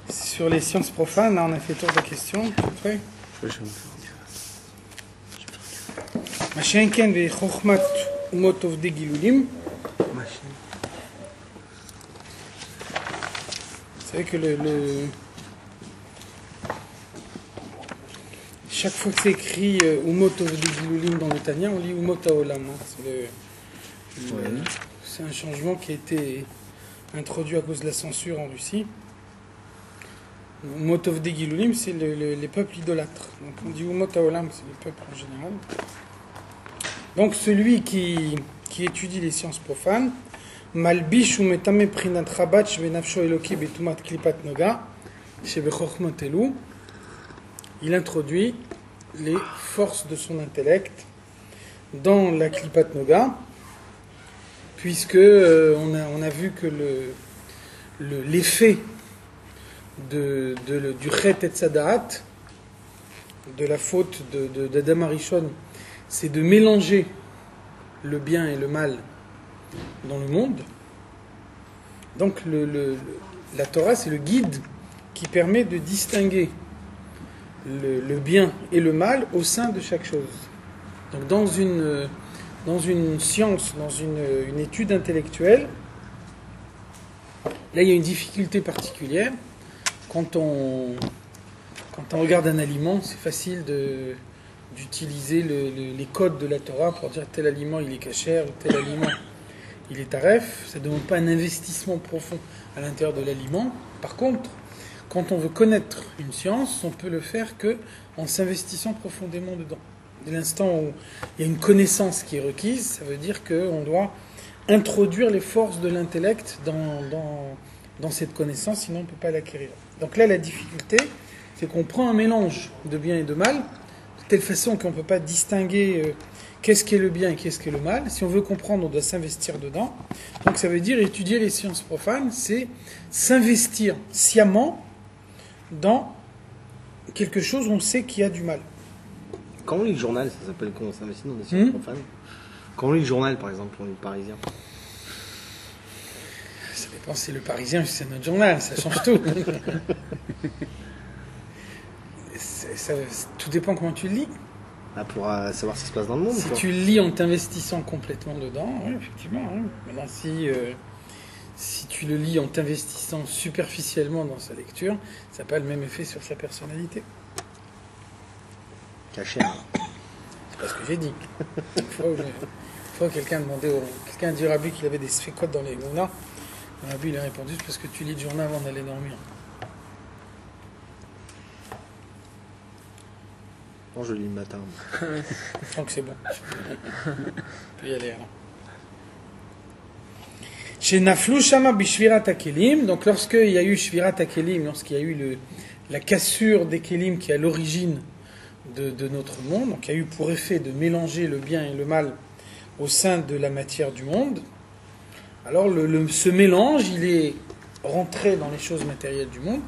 Sur les sciences profanes, là on a fait tour de questions. Prêt? Machenken ve chokhmat umotov de gilulim. Vous savez que chaque fois que c'est écrit umotov de gilulim dans le Tanya, on lit umot haolam. C'est un changement qui a été introduit à cause de la censure en Russie. Umotov de gilulim, c'est les peuples idolâtres. Donc on dit umot haolam, c'est les peuples en général. Donc celui qui étudie les sciences profanes, Malbish ou metame prinat rabat shvenafsho eloki betumat klipat noga shebechokmot elu, il introduit les forces de son intellect dans la klipat noga, puisque on a vu que l'effet du chet et tzadaat, de la faute d'Adam Arishon, c'est de mélanger le bien et le mal dans le monde. Donc la Torah, c'est le guide qui permet de distinguer le bien et le mal au sein de chaque chose. Donc dans une science, dans une étude intellectuelle, là il y a une difficulté particulière. Quand on regarde un aliment, c'est facile d'utiliser les codes de la Torah pour dire tel aliment il est kasher, tel aliment il est taref. Ça ne demande pas un investissement profond à l'intérieur de l'aliment. Par contre, quand on veut connaître une science, on peut le faire qu'en s'investissant profondément dedans. Dès l'instant où il y a une connaissance qui est requise, ça veut dire qu'on doit introduire les forces de l'intellect dans cette connaissance, sinon on ne peut pas l'acquérir. Donc là, la difficulté, c'est qu'on prend un mélange de bien et de mal, de telle façon qu'on ne peut pas distinguer qu'est-ce qui est le bien et qu'est-ce qui est le mal. Si on veut comprendre, on doit s'investir dedans. Donc ça veut dire étudier les sciences profanes, c'est s'investir sciemment dans quelque chose où on sait qu'il y a du mal. Quand on lit le journal, ça s'appelle comment? On s'investit dans des sciences profanes. Quand on lit le journal, par exemple, on lit le Parisien. Ça dépend si c'est le Parisien ou si c'est notre journal, ça change tout. Tout dépend comment tu le lis. Là, pour savoir ce qui se passe dans le monde. Si quoi. tu le lis en t'investissant complètement dedans, oui, effectivement. Oui. Maintenant, si tu le lis en t'investissant superficiellement dans sa lecture, ça n'a pas le même effet sur sa personnalité. Caché. C'est pas ce que j'ai dit. Une fois quelqu'un a dit au Rabbi qu'il avait des sfécotes dans les gounas. Le Rabbi il a répondu c'est parce que tu lis le journal avant d'aller dormir. Non, je lis le matin. Donc c'est bon. Tu peux y aller alors. Chez Naflou Shama Bishvirat Akelim, donc lorsqu'il y a eu Shvirat Akelim, lorsqu'il y a eu la cassure des Kelim qui est à l'origine de notre monde, donc il y a eu pour effet de mélanger le bien et le mal au sein de la matière du monde, alors ce mélange, il est rentré dans les choses matérielles du monde,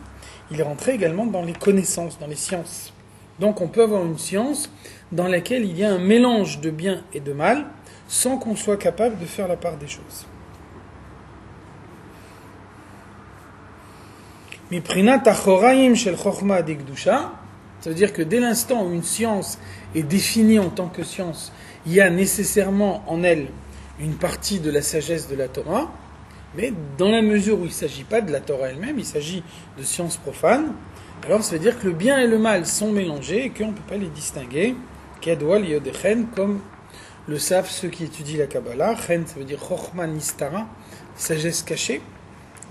il est rentré également dans les connaissances, dans les sciences. Donc on peut avoir une science dans laquelle il y a un mélange de bien et de mal, sans qu'on soit capable de faire la part des choses. Miprinat achoraim shel chokhma dekdusha, ça veut dire que dès l'instant où une science est définie en tant que science, il y a nécessairement en elle une partie de la sagesse de la Torah, mais dans la mesure où il ne s'agit pas de la Torah elle-même, il s'agit de sciences profanes, alors ça veut dire que le bien et le mal sont mélangés et qu'on ne peut pas les distinguer. Kedwal yodechen, comme le savent ceux qui étudient la Kabbalah. Chen, ça veut dire chokhma nistara, sagesse cachée.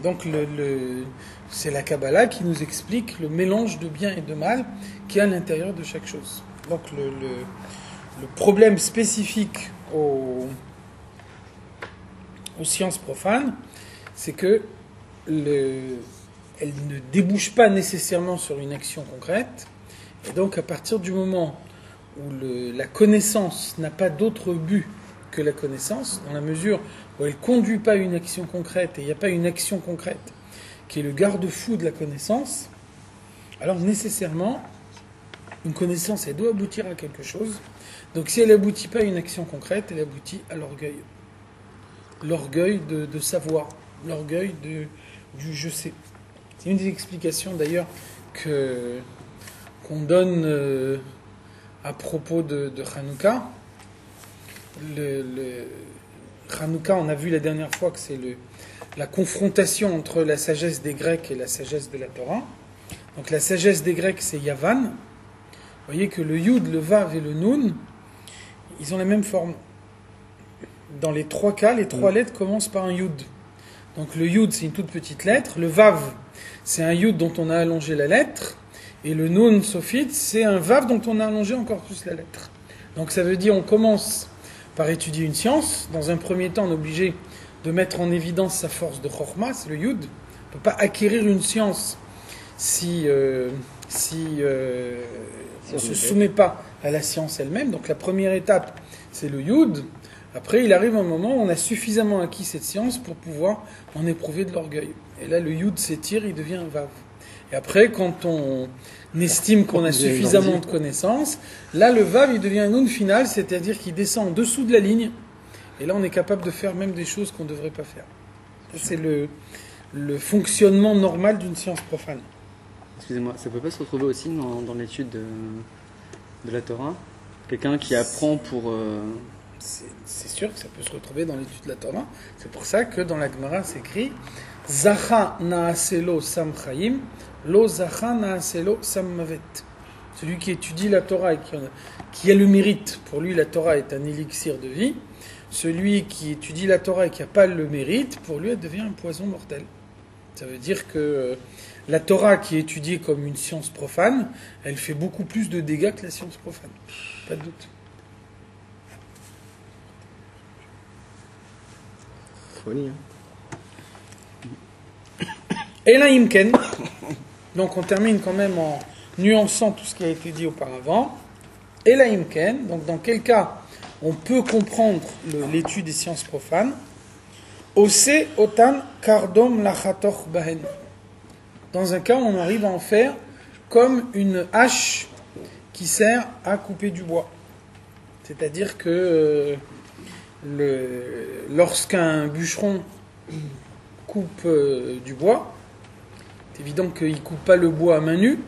Donc c'est la Kabbalah qui nous explique le mélange de bien et de mal qui est à l'intérieur de chaque chose. Donc le problème spécifique aux sciences profanes, c'est que elles ne débouchent pas nécessairement sur une action concrète. Et donc à partir du moment où la connaissance n'a pas d'autre but que la connaissance, dans la mesure où elle ne conduit pas à une action concrète, et il n'y a pas une action concrète qui est le garde-fou de la connaissance, alors nécessairement, une connaissance, elle doit aboutir à quelque chose. Donc si elle n'aboutit pas à une action concrète, elle aboutit à l'orgueil. L'orgueil de savoir, l'orgueil du je sais. C'est une des explications d'ailleurs qu'on donne à propos de Hanouka. Le Hanouka, on a vu la dernière fois que c'est la confrontation entre la sagesse des Grecs et la sagesse de la Torah. Donc la sagesse des Grecs, c'est Yavan. Vous voyez que le Yud, le Vav et le Nun, ils ont la même forme. Dans les trois cas, les trois lettres commencent par un Yud. Donc le Yud, c'est une toute petite lettre. Le Vav, c'est un Yud dont on a allongé la lettre. Et le Nun Sophite, c'est un Vav dont on a allongé encore plus la lettre. Donc ça veut dire on commence par étudier une science. Dans un premier temps, on est obligé de mettre en évidence sa force de Chorma, c'est le Yud. On ne peut pas acquérir une science si on ne se soumet pas à la science elle-même. Donc la première étape, c'est le Yud. Après, il arrive un moment où on a suffisamment acquis cette science pour pouvoir en éprouver de l'orgueil. Et là, le Yud s'étire, il devient un Vav. Et après, quand on estime qu'on a suffisamment de connaissances, là, le Vav, il devient un Nun final, c'est-à-dire qu'il descend en dessous de la ligne. Et là, on est capable de faire même des choses qu'on ne devrait pas faire. C'est le fonctionnement normal d'une science profane. Excusez-moi, ça ne peut pas se retrouver aussi dans l'étude de la Torah? Quelqu'un qui apprend pour... C'est sûr que ça peut se retrouver dans l'étude de la Torah. C'est pour ça que dans la Gemara, c'est écrit « Zacha naaselo sam chayim, lo zacha naaselo sam mavet ». Celui qui étudie la Torah et qui a le mérite, pour lui la Torah est un élixir de vie. Celui qui étudie la Torah et qui n'a pas le mérite, pour lui elle devient un poison mortel. Ça veut dire que la Torah qui est étudiée comme une science profane, elle fait beaucoup plus de dégâts que la science profane. Pas de doute. Folie, Et là, Imken, donc on termine quand même en nuançant tout ce qui a été dit auparavant. Et là, Imken, donc dans quel cas on peut comprendre l'étude des sciences profanes? Ose otan kardom lachatoch bahen. Dans un cas, on arrive à en faire comme une hache qui sert à couper du bois. C'est-à-dire que lorsqu'un bûcheron coupe du bois, c'est évident qu'il ne coupe pas le bois à main nue,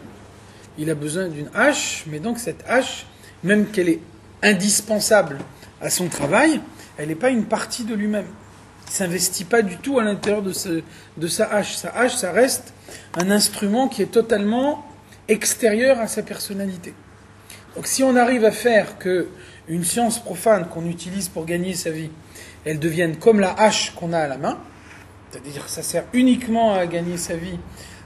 il a besoin d'une hache, mais donc cette hache, même qu'elle est indispensable à son travail, elle n'est pas une partie de lui-même. Il ne s'investit pas du tout à l'intérieur de sa hache. Sa hache, ça reste un instrument qui est totalement extérieur à sa personnalité. Donc si on arrive à faire qu'une science profane qu'on utilise pour gagner sa vie, elle devienne comme la hache qu'on a à la main, c'est-à-dire que ça sert uniquement à gagner sa vie,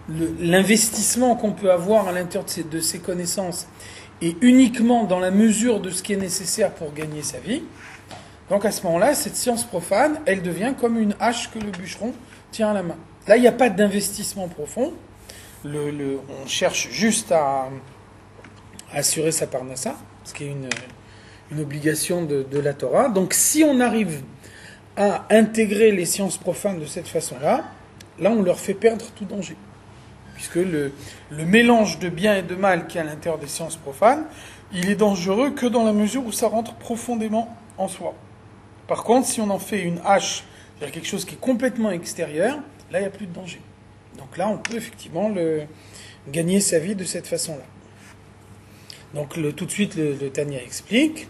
l'investissement qu'on peut avoir à l'intérieur de ses connaissances est uniquement dans la mesure de ce qui est nécessaire pour gagner sa vie, donc à ce moment-là, cette science profane, elle devient comme une hache que le bûcheron tient à la main. Là, il n'y a pas d'investissement profond. On cherche juste à assurer sa parnassa, ce qui est une obligation de la Torah. Donc si on arrive à intégrer les sciences profanes de cette façon-là, là on leur fait perdre tout danger. Puisque le mélange de bien et de mal qui est à l'intérieur des sciences profanes, il est dangereux que dans la mesure où ça rentre profondément en soi. Par contre, si on en fait une hache, c'est-à-dire quelque chose qui est complètement extérieur, là il n'y a plus de danger. Donc là on peut effectivement gagner sa vie de cette façon-là. Donc tout de suite le Tanya explique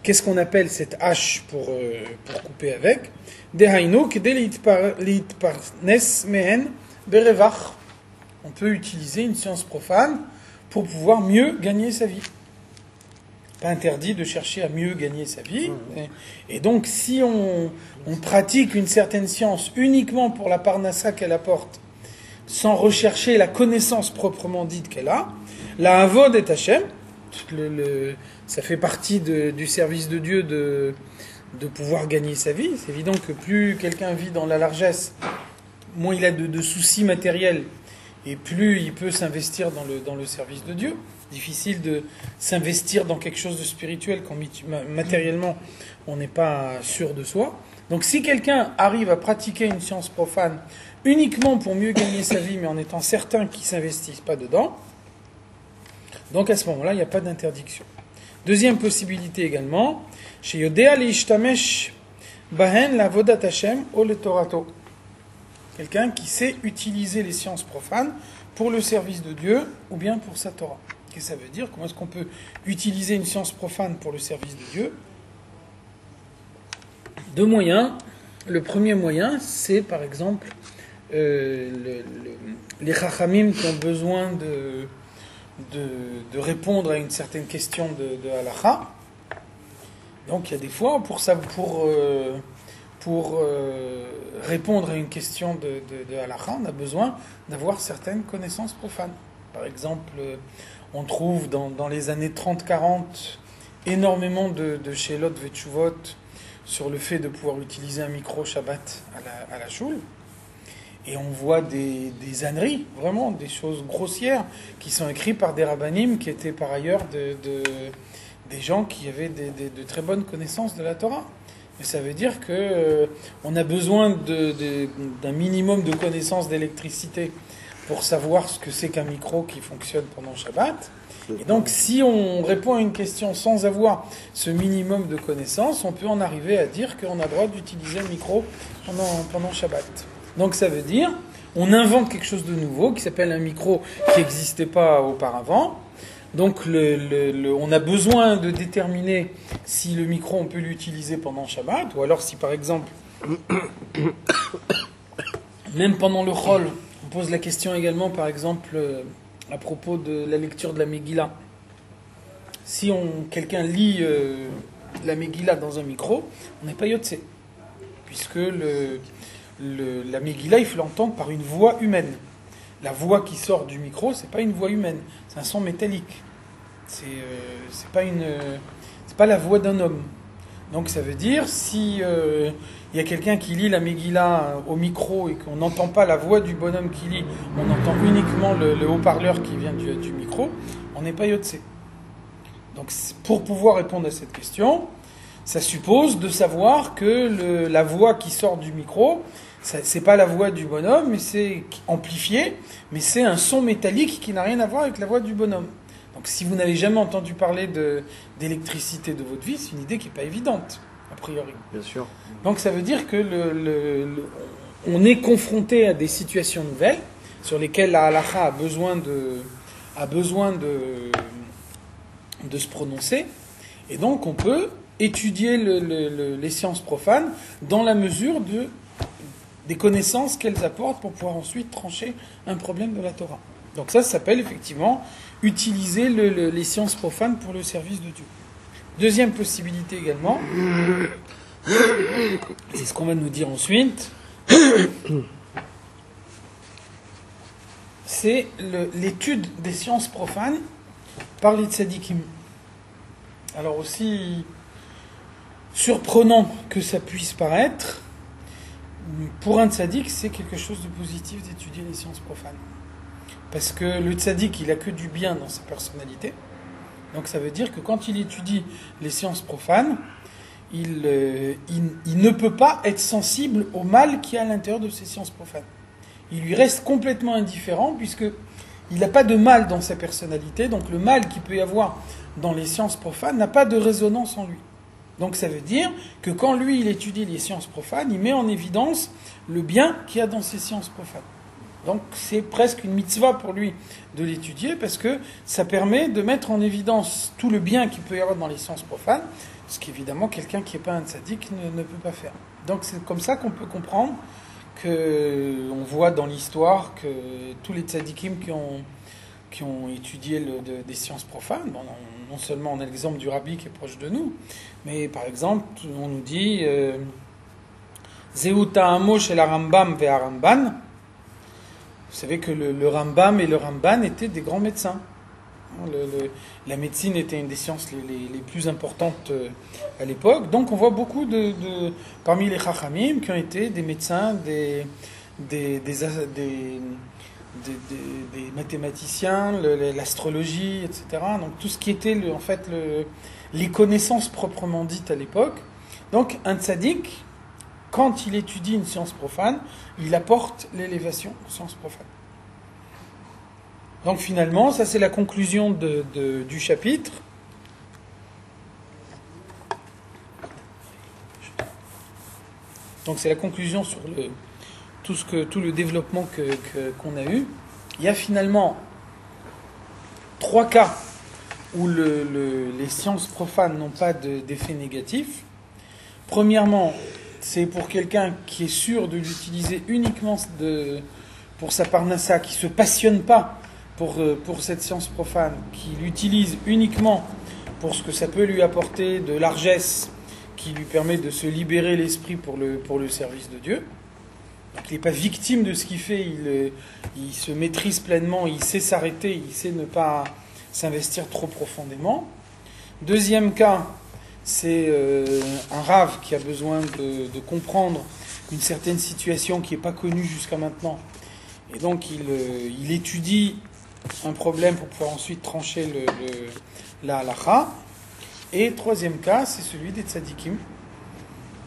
qu'est-ce qu'on appelle cette hache pour couper avec. Dehainu kedei litparnes mehen berevach. On peut utiliser une science profane pour pouvoir mieux gagner sa vie. Pas interdit de chercher à mieux gagner sa vie. Et donc si on pratique une certaine science uniquement pour la parnassa qu'elle apporte, sans rechercher la connaissance proprement dite qu'elle a, la avod et Hachem, ça fait partie du service de Dieu de pouvoir gagner sa vie. C'est évident que plus quelqu'un vit dans la largesse, moins il a de soucis matériels, et plus il peut s'investir dans le service de Dieu. Difficile de s'investir dans quelque chose de spirituel quand matériellement on n'est pas sûr de soi. Donc si quelqu'un arrive à pratiquer une science profane uniquement pour mieux gagner sa vie, mais en étant certain qu'il ne s'investisse pas dedans, donc à ce moment-là, il n'y a pas d'interdiction. Deuxième possibilité également, chez Yodea l'ishtamesh bahen la vodat Hashem o le Torato. quelqu'un qui sait utiliser les sciences profanes pour le service de Dieu ou bien pour sa Torah. Qu'est-ce que ça veut dire? Comment est-ce qu'on peut utiliser une science profane pour le service de Dieu? Deux moyens. Le premier moyen, c'est par exemple les chachamim qui ont besoin de répondre à une certaine question de halakha. Donc il y a des fois, pour répondre à une question de halakha, on a besoin d'avoir certaines connaissances profanes. Par exemple, on trouve dans les années 30-40 énormément de shélot vetshuvot sur le fait de pouvoir utiliser un micro Shabbat à la choule. Et on voit des âneries, vraiment, des choses grossières, qui sont écrites par des rabbanim qui étaient par ailleurs des gens qui avaient de très bonnes connaissances de la Torah. Et ça veut dire qu'on a besoin d'un minimum de connaissances d'électricité pour savoir ce que c'est qu'un micro qui fonctionne pendant Shabbat. Et donc, si on répond à une question sans avoir ce minimum de connaissances, on peut en arriver à dire qu'on a le droit d'utiliser le micro pendant Shabbat. Donc, ça veut dire, on invente quelque chose de nouveau qui s'appelle un micro qui n'existait pas auparavant. Donc, on a besoin de déterminer si le micro, on peut l'utiliser pendant Shabbat, ou alors si, par exemple, même pendant le Chol, on pose la question également, par exemple, à propos de la lecture de la Megillah. Si quelqu'un lit la Megillah dans un micro, on n'est pas yotse. Puisque la Megillah, il faut l'entendre par une voix humaine. La voix qui sort du micro, c'est pas une voix humaine, c'est un son métallique. C'est pas la voix d'un homme. Donc ça veut dire, si il y a quelqu'un qui lit la Megillah au micro et qu'on n'entend pas la voix du bonhomme qui lit, on entend uniquement le haut-parleur qui vient du micro, on n'est pas yotse. Donc pour pouvoir répondre à cette question, ça suppose de savoir que la voix qui sort du micro, c'est pas la voix du bonhomme, mais c'est amplifié, mais c'est un son métallique qui n'a rien à voir avec la voix du bonhomme. Donc si vous n'avez jamais entendu parler d'électricité de votre vie, c'est une idée qui n'est pas évidente, a priori. Bien sûr. Donc ça veut dire que on est confronté à des situations nouvelles sur lesquelles la halakha a besoin de se prononcer, et donc on peut étudier les sciences profanes dans la mesure des connaissances qu'elles apportent pour pouvoir ensuite trancher un problème de la Torah. Donc ça s'appelle effectivement utiliser les sciences profanes pour le service de Dieu. Deuxième possibilité également, c'est ce qu'on va nous dire ensuite, c'est l'étude des sciences profanes par les tzadikim. Alors aussi surprenant que ça puisse paraître, pour un tzadik, c'est quelque chose de positif d'étudier les sciences profanes. Parce que le tzadik, il a que du bien dans sa personnalité. Donc ça veut dire que quand il étudie les sciences profanes, il ne peut pas être sensible au mal qu'il y a à l'intérieur de ces sciences profanes. Il lui reste complètement indifférent puisqu'il n'a pas de mal dans sa personnalité. Donc le mal qu'il peut y avoir dans les sciences profanes n'a pas de résonance en lui. Donc ça veut dire que quand lui, il étudie les sciences profanes, il met en évidence le bien qu'il y a dans ces sciences profanes. Donc c'est presque une mitzvah pour lui de l'étudier parce que ça permet de mettre en évidence tout le bien qu'il peut y avoir dans les sciences profanes, ce qu'évidemment quelqu'un qui n'est pas un tzaddik ne peut pas faire. Donc c'est comme ça qu'on peut comprendre qu'on voit dans l'histoire que tous les tzaddikim qui ont étudié des sciences profanes, bon, non seulement on a l'exemple du rabbi qui est proche de nous, mais par exemple on nous dit Zeuta Amo shel Rambam ve Ramban. Vous savez que le Rambam et le Ramban étaient des grands médecins. La médecine était une des sciences les plus importantes à l'époque. Donc on voit beaucoup parmi les Chachamim qui ont été des médecins, des mathématiciens, l'astrologie, etc. Donc tout ce qui était les connaissances proprement dites à l'époque. Donc un tzaddik, quand il étudie une science profane, il apporte l'élévation aux sciences profanes. Donc finalement, ça c'est la conclusion du chapitre. Donc c'est la conclusion sur tout le développement qu'on a eu, il y a finalement 3 cas où les sciences profanes n'ont pas d'effet négatif. Premièrement, c'est pour quelqu'un qui est sûr de l'utiliser uniquement pour sa parnassa, qui ne se passionne pas pour cette science profane, qui l'utilise uniquement pour ce que ça peut lui apporter de largesse, qui lui permet de se libérer l'esprit pour le service de Dieu. Donc il n'est pas victime de ce qu'il fait, il se maîtrise pleinement, il sait s'arrêter, il sait ne pas s'investir trop profondément. Deuxième cas, c'est un rave qui a besoin de comprendre une certaine situation qui n'est pas connue jusqu'à maintenant. Et donc il étudie un problème pour pouvoir ensuite trancher la halakha. Et troisième cas, c'est celui des tzadikim.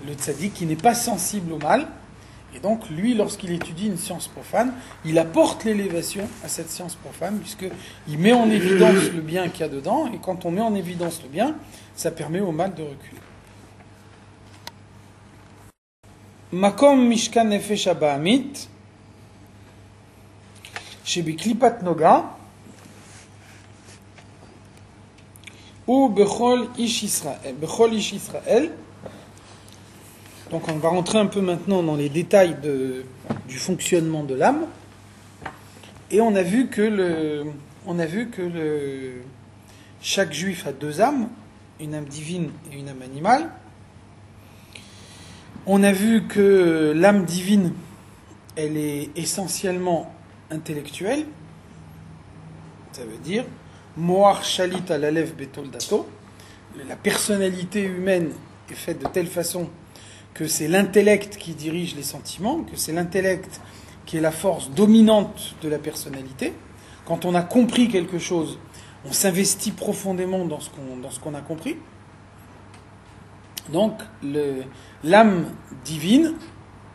Le tzadik qui n'est pas sensible au mal. Et donc lui, lorsqu'il étudie une science profane, il apporte l'élévation à cette science profane, puisqu'il met en évidence le bien qu'il y a dedans. Et quand on met en évidence le bien, ça permet au mal de reculer. Makom Mishkan Nefesh Abahamit, Shebi Klipat Noga, ou Bechol Ish Israël. Donc on va rentrer un peu maintenant dans les détails du fonctionnement de l'âme. Et on a vu que chaque juif a 2 âmes, une âme divine et une âme animale. On a vu que l'âme divine, elle est essentiellement intellectuelle. Ça veut dire Moar Shalit al Alev Betol Dato. La personnalité humaine est faite de telle façon que c'est l'intellect qui dirige les sentiments, que c'est l'intellect qui est la force dominante de la personnalité. Quand on a compris quelque chose, on s'investit profondément dans ce qu'on a compris. Donc, l'âme divine,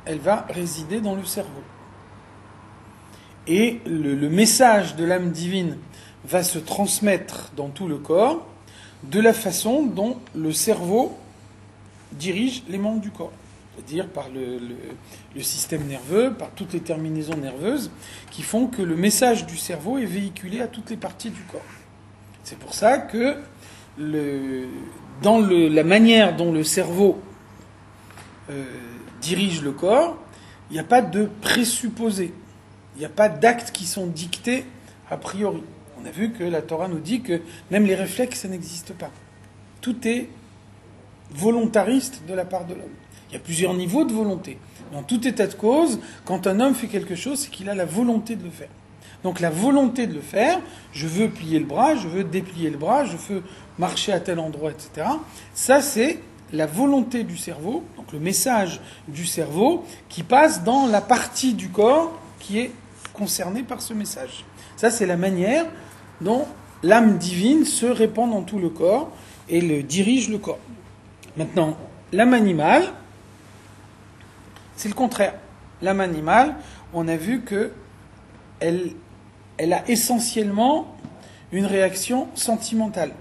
elle va résider dans le cerveau. Et le message de l'âme divine va se transmettre dans tout le corps de la façon dont le cerveau dirige les membres du corps. C'est-à-dire par le système nerveux, par toutes les terminaisons nerveuses qui font que le message du cerveau est véhiculé à toutes les parties du corps. C'est pour ça que dans la manière dont le cerveau dirige le corps, il n'y a pas de présupposés, il n'y a pas d'actes qui sont dictés a priori. On a vu que la Torah nous dit que même les réflexes, ça n'existe pas. Tout est volontariste de la part de l'homme. Il y a plusieurs niveaux de volonté. Dans tout état de cause, quand un homme fait quelque chose, c'est qu'il a la volonté de le faire. Donc la volonté de le faire, je veux plier le bras, je veux déplier le bras, je veux marcher à tel endroit, etc. Ça, c'est la volonté du cerveau, donc le message du cerveau qui passe dans la partie du corps qui est concernée par ce message. Ça, c'est la manière dont l'âme divine se répand dans tout le corps et dirige le corps. Maintenant, l'âme animale, c'est le contraire. L'âme animale, on a vu que elle a essentiellement une réaction sentimentale.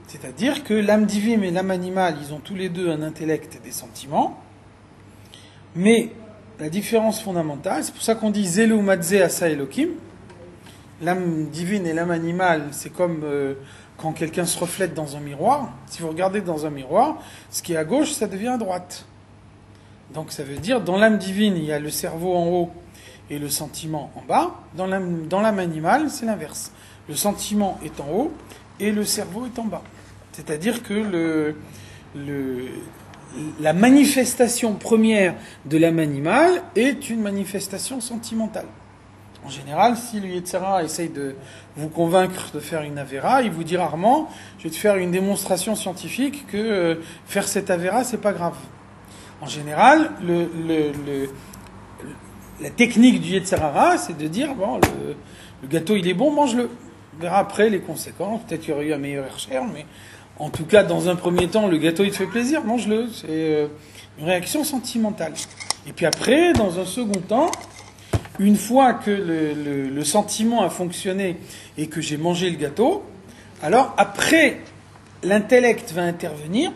C'est-à-dire que l'âme divine et l'âme animale, ils ont tous les deux un intellect et des sentiments, mais la différence fondamentale, c'est pour ça qu'on dit Zelu Madze Asa Elokim. L'âme divine et l'âme animale, c'est comme quand quelqu'un se reflète dans un miroir. Si vous regardez dans un miroir, ce qui est à gauche, ça devient à droite. Donc ça veut dire, dans l'âme divine, il y a le cerveau en haut et le sentiment en bas. Dans l'âme animale, c'est l'inverse. Le sentiment est en haut et le cerveau est en bas. C'est-à-dire que la manifestation première de l'âme animale est une manifestation sentimentale. En général, si le Yetzirah essaye de vous convaincre de faire une Avera, il vous dit rarement « je vais te faire une démonstration scientifique que faire cette Avera, c'est pas grave ». En général, la technique du Yetzirah, c'est de dire « bon, le gâteau il est bon, mange-le ». On verra après les conséquences, peut-être qu'il y aurait eu un meilleur Hercher, mais en tout cas, dans un premier temps, le gâteau il te fait plaisir, mange-le. C'est une réaction sentimentale. Et puis après, dans un second temps, une fois que le sentiment a fonctionné et que j'ai mangé le gâteau, alors après, l'intellect va intervenir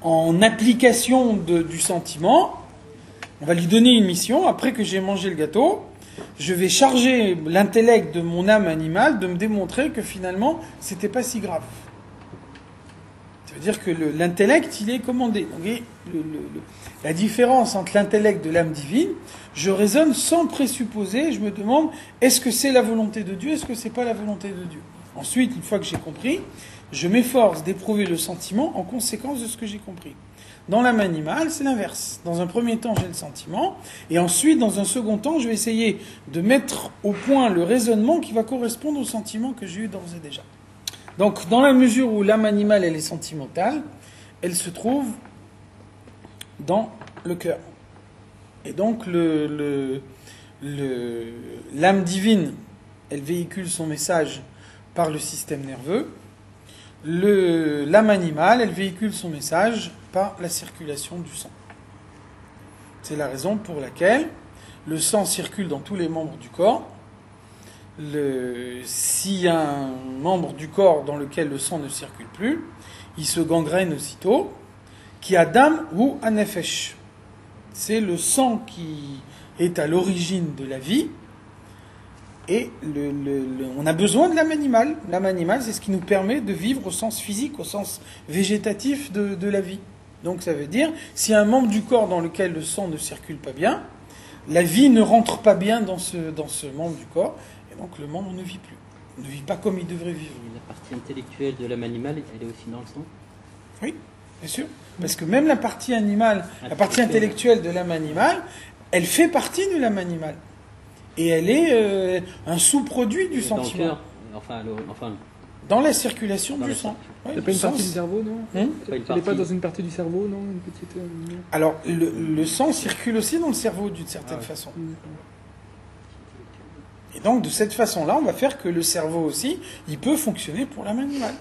en application du sentiment On va lui donner une mission. Après que j'ai mangé le gâteau, je vais charger l'intellect de mon âme animale de me démontrer que finalement, c'était pas si grave. Ça veut dire que l'intellect, il est commandé. Vous voyez, la différence entre l'intellect de l'âme divine, je raisonne sans présupposer, je me demande, est-ce que c'est la volonté de Dieu, est-ce que c'est pas la volonté de Dieu? Ensuite, une fois que j'ai compris, je m'efforce d'éprouver le sentiment en conséquence de ce que j'ai compris. Dans l'âme animale, c'est l'inverse. Dans un premier temps, j'ai le sentiment, et ensuite, dans un second temps, je vais essayer de mettre au point le raisonnement qui va correspondre au sentiment que j'ai eu d'ores et déjà. Donc, dans la mesure où l'âme animale, elle est sentimentale, elle se trouve dans le cœur. Et donc, l'âme divine, elle véhicule son message par le système nerveux. L'âme animale, elle véhicule son message par la circulation du sang. C'est la raison pour laquelle le sang circule dans tous les membres du corps. S'il y a un membre du corps dans lequel le sang ne circule plus, il se gangrène aussitôt. Qui a dam ou anefesh. C'est le sang qui est à l'origine de la vie. Et on a besoin de l'âme animale. L'âme animale, c'est ce qui nous permet de vivre au sens physique, au sens végétatif de la vie. Donc ça veut dire, s'il y a un membre du corps dans lequel le sang ne circule pas bien, la vie ne rentre pas bien dans ce membre du corps, et donc le membre ne vit plus. Il ne vit pas comme il devrait vivre. La partie intellectuelle de l'âme animale, elle est aussi dans le sang? Oui, bien sûr. Parce que même la partie animale, la partie intellectuelle de l'âme animale, elle fait partie de l'âme animale. Et elle est un sous-produit du sentiment. Dans le cœur, enfin, dans la circulation du sang. C'est pas une partie du cerveau, non? Elle n'est pas dans une partie du cerveau, non? Une petite. Alors, le sang circule aussi dans le cerveau d'une certaine façon. Et donc, de cette façon-là, on va faire que le cerveau aussi, il peut fonctionner pour l'âme animale.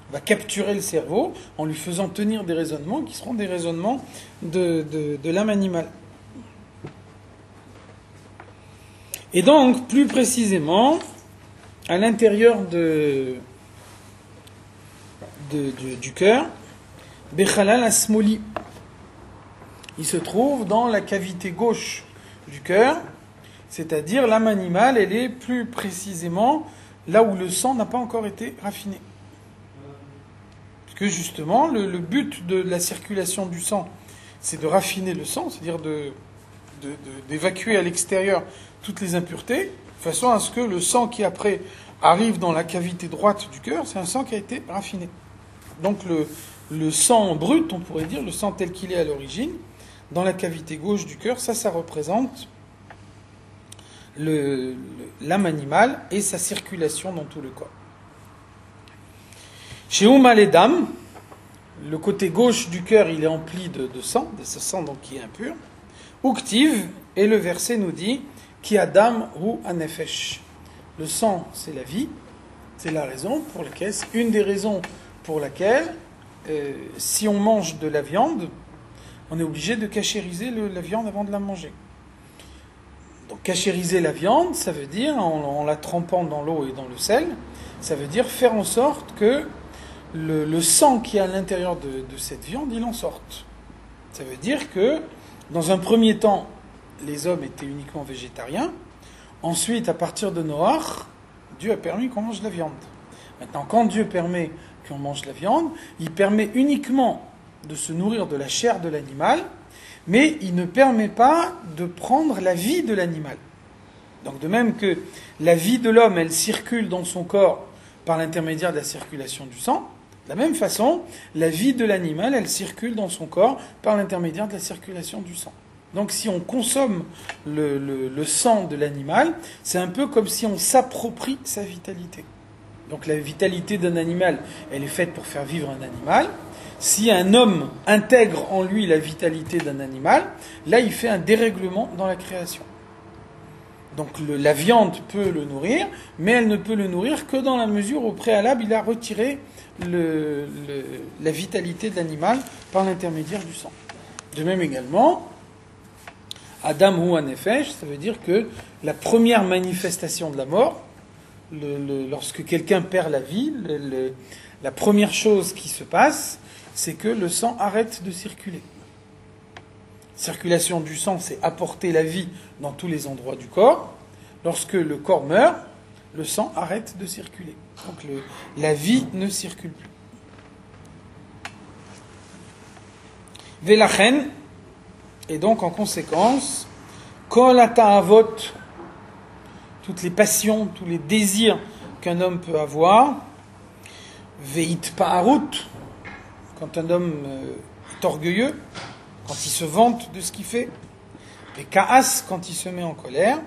On va capturer le cerveau en lui faisant tenir des raisonnements qui seront des raisonnements de l'âme animale. Et donc, plus précisément, à l'intérieur du cœur, Bechalal Asmoli, il se trouve dans la cavité gauche du cœur, c'est-à-dire l'âme animale, elle est plus précisément là où le sang n'a pas encore été raffiné. Parce que justement, le but de la circulation du sang, c'est de raffiner le sang, c'est-à-dire d'évacuer à l'extérieur toutes les impuretés, de façon à ce que le sang qui après arrive dans la cavité droite du cœur, c'est un sang qui a été raffiné. Donc le sang brut, on pourrait dire, le sang tel qu'il est à l'origine, dans la cavité gauche du cœur, ça représente l'âme animale et sa circulation dans tout le corps. Chez Oumal et Dam, le côté gauche du cœur, il est empli de sang, de ce sang donc qui est impur. Uktiv, et le verset nous dit Ki Adam ou Anefesh. Le sang, c'est la vie. C'est la raison pour laquelle, c'est une des raisons pour laquelle, si on mange de la viande, on est obligé de cachériser la viande avant de la manger. Donc cachériser la viande, ça veut dire, en la trempant dans l'eau et dans le sel, ça veut dire faire en sorte que le sang qui est à l'intérieur de cette viande, il en sorte. Ça veut dire que, dans un premier temps, les hommes étaient uniquement végétariens. Ensuite, à partir de Noach, Dieu a permis qu'on mange de la viande. Maintenant, quand Dieu permet qu'on mange de la viande, il permet uniquement de se nourrir de la chair de l'animal, mais il ne permet pas de prendre la vie de l'animal. Donc de même que la vie de l'homme, elle circule dans son corps par l'intermédiaire de la circulation du sang, de la même façon, la vie de l'animal, elle circule dans son corps par l'intermédiaire de la circulation du sang. Donc si on consomme le sang de l'animal, c'est un peu comme si on s'approprie sa vitalité. Donc la vitalité d'un animal, elle est faite pour faire vivre un animal. Si un homme intègre en lui la vitalité d'un animal, là il fait un dérèglement dans la création. Donc la viande peut le nourrir, mais elle ne peut le nourrir que dans la mesure où au préalable il a retiré la vitalité de l'animal par l'intermédiaire du sang. De même également, Adam ou Anefesh, ça veut dire que la première manifestation de la mort, lorsque quelqu'un perd la vie, la première chose qui se passe, c'est que le sang arrête de circuler. Circulation du sang, c'est apporter la vie dans tous les endroits du corps. Lorsque le corps meurt, le sang arrête de circuler. Donc la vie ne circule plus. Velachen, et donc en conséquence, kol hata'avot, toutes les passions, tous les désirs qu'un homme peut avoir, veit pa'arut, quand un homme est orgueilleux, quand il se vante de ce qu'il fait, et ka'as, quand il se met en colère,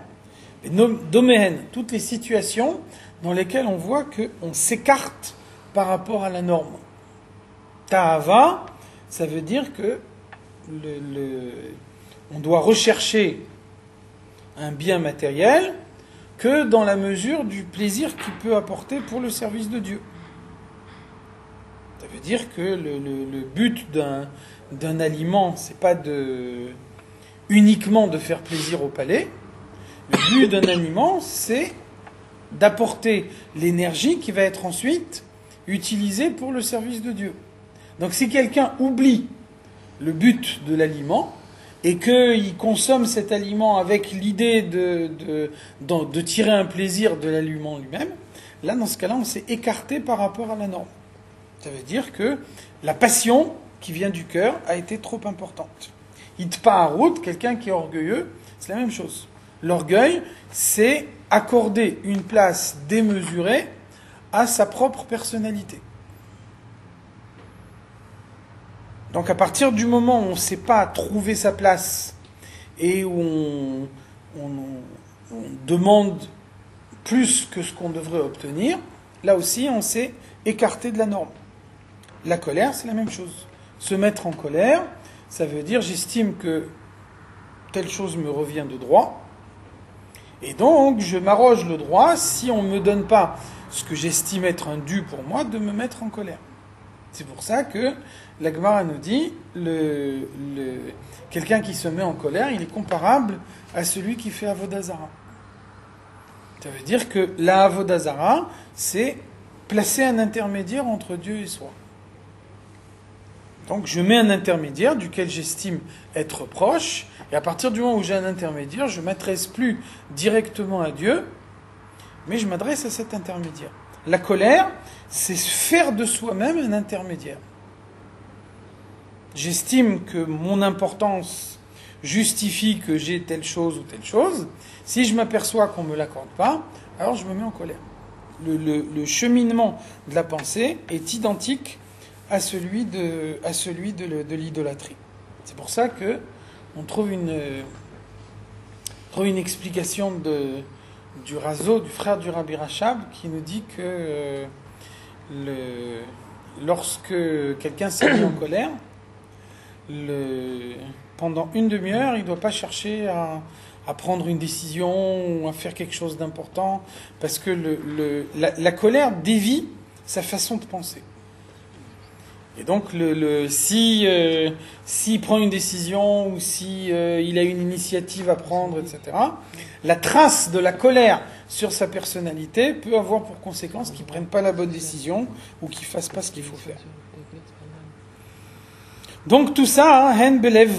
et domehen, toutes les situations dans lesquelles on voit qu'on s'écarte par rapport à la norme. Ta'ava, ça veut dire que on doit rechercher un bien matériel que dans la mesure du plaisir qu'il peut apporter pour le service de Dieu. Ça veut dire que le but d'un aliment, c'est pas uniquement de faire plaisir au palais. Le but d'un aliment, c'est d'apporter l'énergie qui va être ensuite utilisée pour le service de Dieu. Donc si quelqu'un oublie le but de l'aliment et qu'il consomme cet aliment avec l'idée de tirer un plaisir de l'aliment lui-même, là, dans ce cas-là, on s'est écarté par rapport à la norme. Ça veut dire que la passion qui vient du cœur a été trop importante. Itpa'arut, quelqu'un qui est orgueilleux, c'est la même chose. L'orgueil, c'est accorder une place démesurée à sa propre personnalité. Donc à partir du moment où on ne sait pas trouver sa place et où on demande plus que ce qu'on devrait obtenir, là aussi on s'est écarté de la norme. La colère, c'est la même chose. Se mettre en colère, ça veut dire j'estime que telle chose me revient de droit, et donc je m'arroge le droit, si on ne me donne pas ce que j'estime être un dû pour moi, de me mettre en colère. C'est pour ça que la Gemara nous dit quelqu'un qui se met en colère, il est comparable à celui qui fait Avodah Zara. Ça veut dire que la Avodah Zara, c'est placer un intermédiaire entre Dieu et soi. Donc je mets un intermédiaire duquel j'estime être proche, et à partir du moment où j'ai un intermédiaire, je ne m'adresse plus directement à Dieu, mais je m'adresse à cet intermédiaire. La colère, c'est faire de soi-même un intermédiaire. J'estime que mon importance justifie que j'ai telle chose ou telle chose. Si je m'aperçois qu'on ne me l'accorde pas, alors je me mets en colère. Le cheminement de la pensée est identique à celui de l'idolâtrie. C'est pour ça que on trouve une explication du Razo, du frère du Rabbi Rachab, qui nous dit que lorsque quelqu'un s'est mis en colère, pendant une demi-heure, il ne doit pas chercher à prendre une décision ou à faire quelque chose d'important, parce que la colère dévie sa façon de penser. Et donc, s'il prend une décision ou si il a une initiative à prendre, etc., la trace de la colère sur sa personnalité peut avoir pour conséquence qu'il ne prenne pas la bonne décision ou qu'il ne fasse pas ce qu'il faut faire. Donc tout ça, hen belev,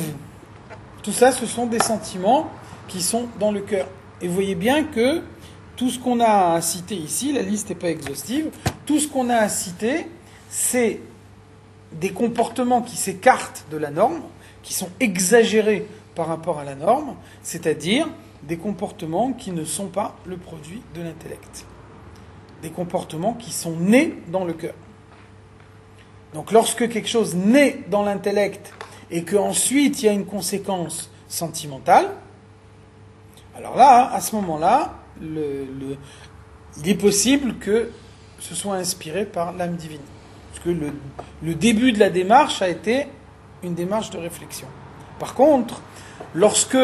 tout ça, ce sont des sentiments qui sont dans le cœur. Et vous voyez bien que tout ce qu'on a à citer ici, la liste n'est pas exhaustive, tout ce qu'on a à citer, c'est des comportements qui s'écartent de la norme, qui sont exagérés par rapport à la norme, c'est-à-dire des comportements qui ne sont pas le produit de l'intellect. Des comportements qui sont nés dans le cœur. Donc lorsque quelque chose naît dans l'intellect et qu'ensuite il y a une conséquence sentimentale, alors là, à ce moment-là, il est possible que ce soit inspiré par l'âme divine. Parce que le début de la démarche a été une démarche de réflexion. Par contre, lorsque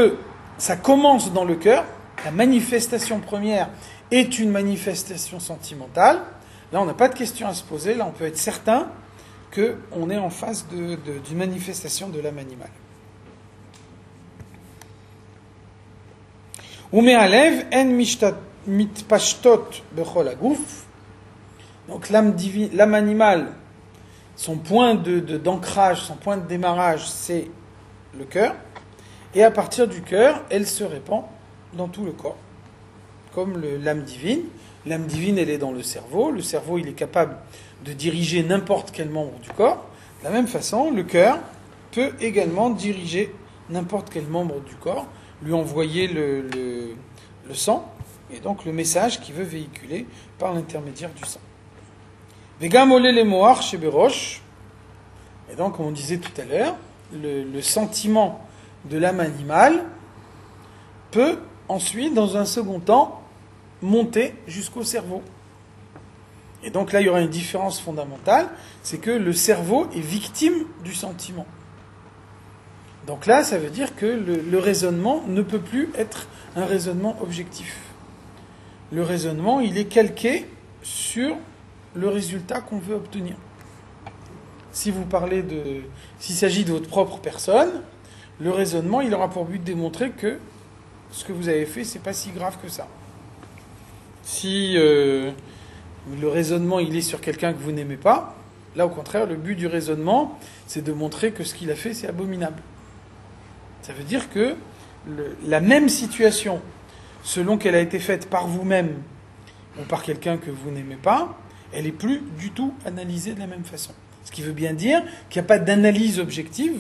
ça commence dans le cœur, la manifestation première est une manifestation sentimentale, là on n'a pas de question à se poser, là on peut être certain qu'on est en face d'une manifestation de l'âme animale. Umealev en mitpashtot bechol aguf. Donc l'âme animale, son point d'ancrage, son point de démarrage, c'est le cœur. et à partir du cœur, elle se répand dans tout le corps, comme l'âme divine. L'âme divine, elle est dans le cerveau, il est capable de diriger n'importe quel membre du corps. De la même façon, le cœur peut également diriger n'importe quel membre du corps, lui envoyer le sang, et donc le message qu'il veut véhiculer par l'intermédiaire du sang. Vegam olé les moar chez Berosh, et donc, comme on disait tout à l'heure, le sentiment de l'âme animale peut ensuite, dans un second temps, monter jusqu'au cerveau. Et donc là, il y aura une différence fondamentale, c'est que le cerveau est victime du sentiment. Donc là, ça veut dire que le raisonnement ne peut plus être un raisonnement objectif. Le raisonnement, il est calqué sur le résultat qu'on veut obtenir. Si vous parlez s'il s'agit de votre propre personne, le raisonnement, il aura pour but de démontrer que ce que vous avez fait, c'est pas si grave que ça. Si le raisonnement, il est sur quelqu'un que vous n'aimez pas, là, au contraire, le but du raisonnement, c'est de montrer que ce qu'il a fait, c'est abominable. Ça veut dire que la même situation, selon qu'elle a été faite par vous-même ou par quelqu'un que vous n'aimez pas, elle n'est plus du tout analysée de la même façon. Ce qui veut bien dire qu'il n'y a pas d'analyse objective,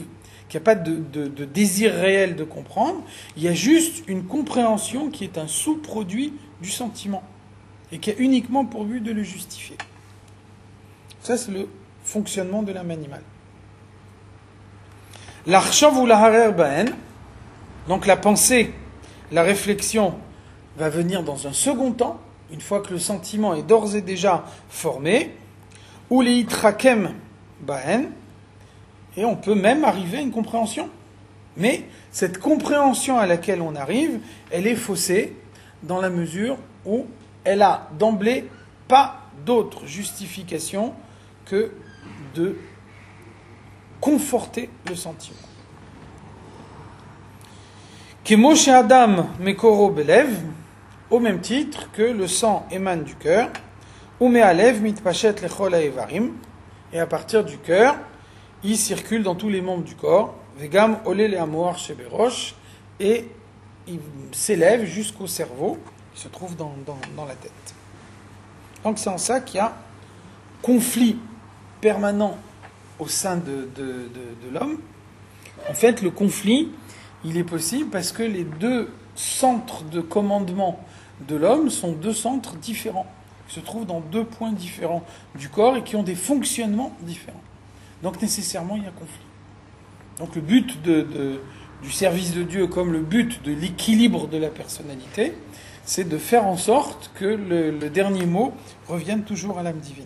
qu'il n'y a pas de désir réel de comprendre, il y a juste une compréhension qui est un sous-produit du sentiment et qui a uniquement pour but de le justifier. Ça, c'est le fonctionnement de l'âme animale. L'archav ou la harer baen, donc la pensée, la réflexion va venir dans un second temps, une fois que le sentiment est d'ores et déjà formé, ou les itrakem baen, et on peut même arriver à une compréhension. Mais cette compréhension à laquelle on arrive, elle est faussée dans la mesure où elle a d'emblée pas d'autre justification que de conforter le sentiment. Kemo chez Adam mekoro belev, au même titre que le sang émane du cœur, ou me'alev mitpachet lechol haevarim, et à partir du cœur, il circule dans tous les membres du corps, vegam olé le amoar chez Berosh, et il s'élève jusqu'au cerveau, qui se trouve dans la tête. Donc c'est en ça qu'il y a conflit permanent au sein de l'homme. En fait, le conflit, il est possible parce que les deux centres de commandement de l'homme sont deux centres différents, qui se trouvent dans deux points différents du corps et qui ont des fonctionnements différents. Donc nécessairement, il y a conflit. Donc le but du service de Dieu, comme le but de l'équilibre de la personnalité, c'est de faire en sorte que le dernier mot revienne toujours à l'âme divine.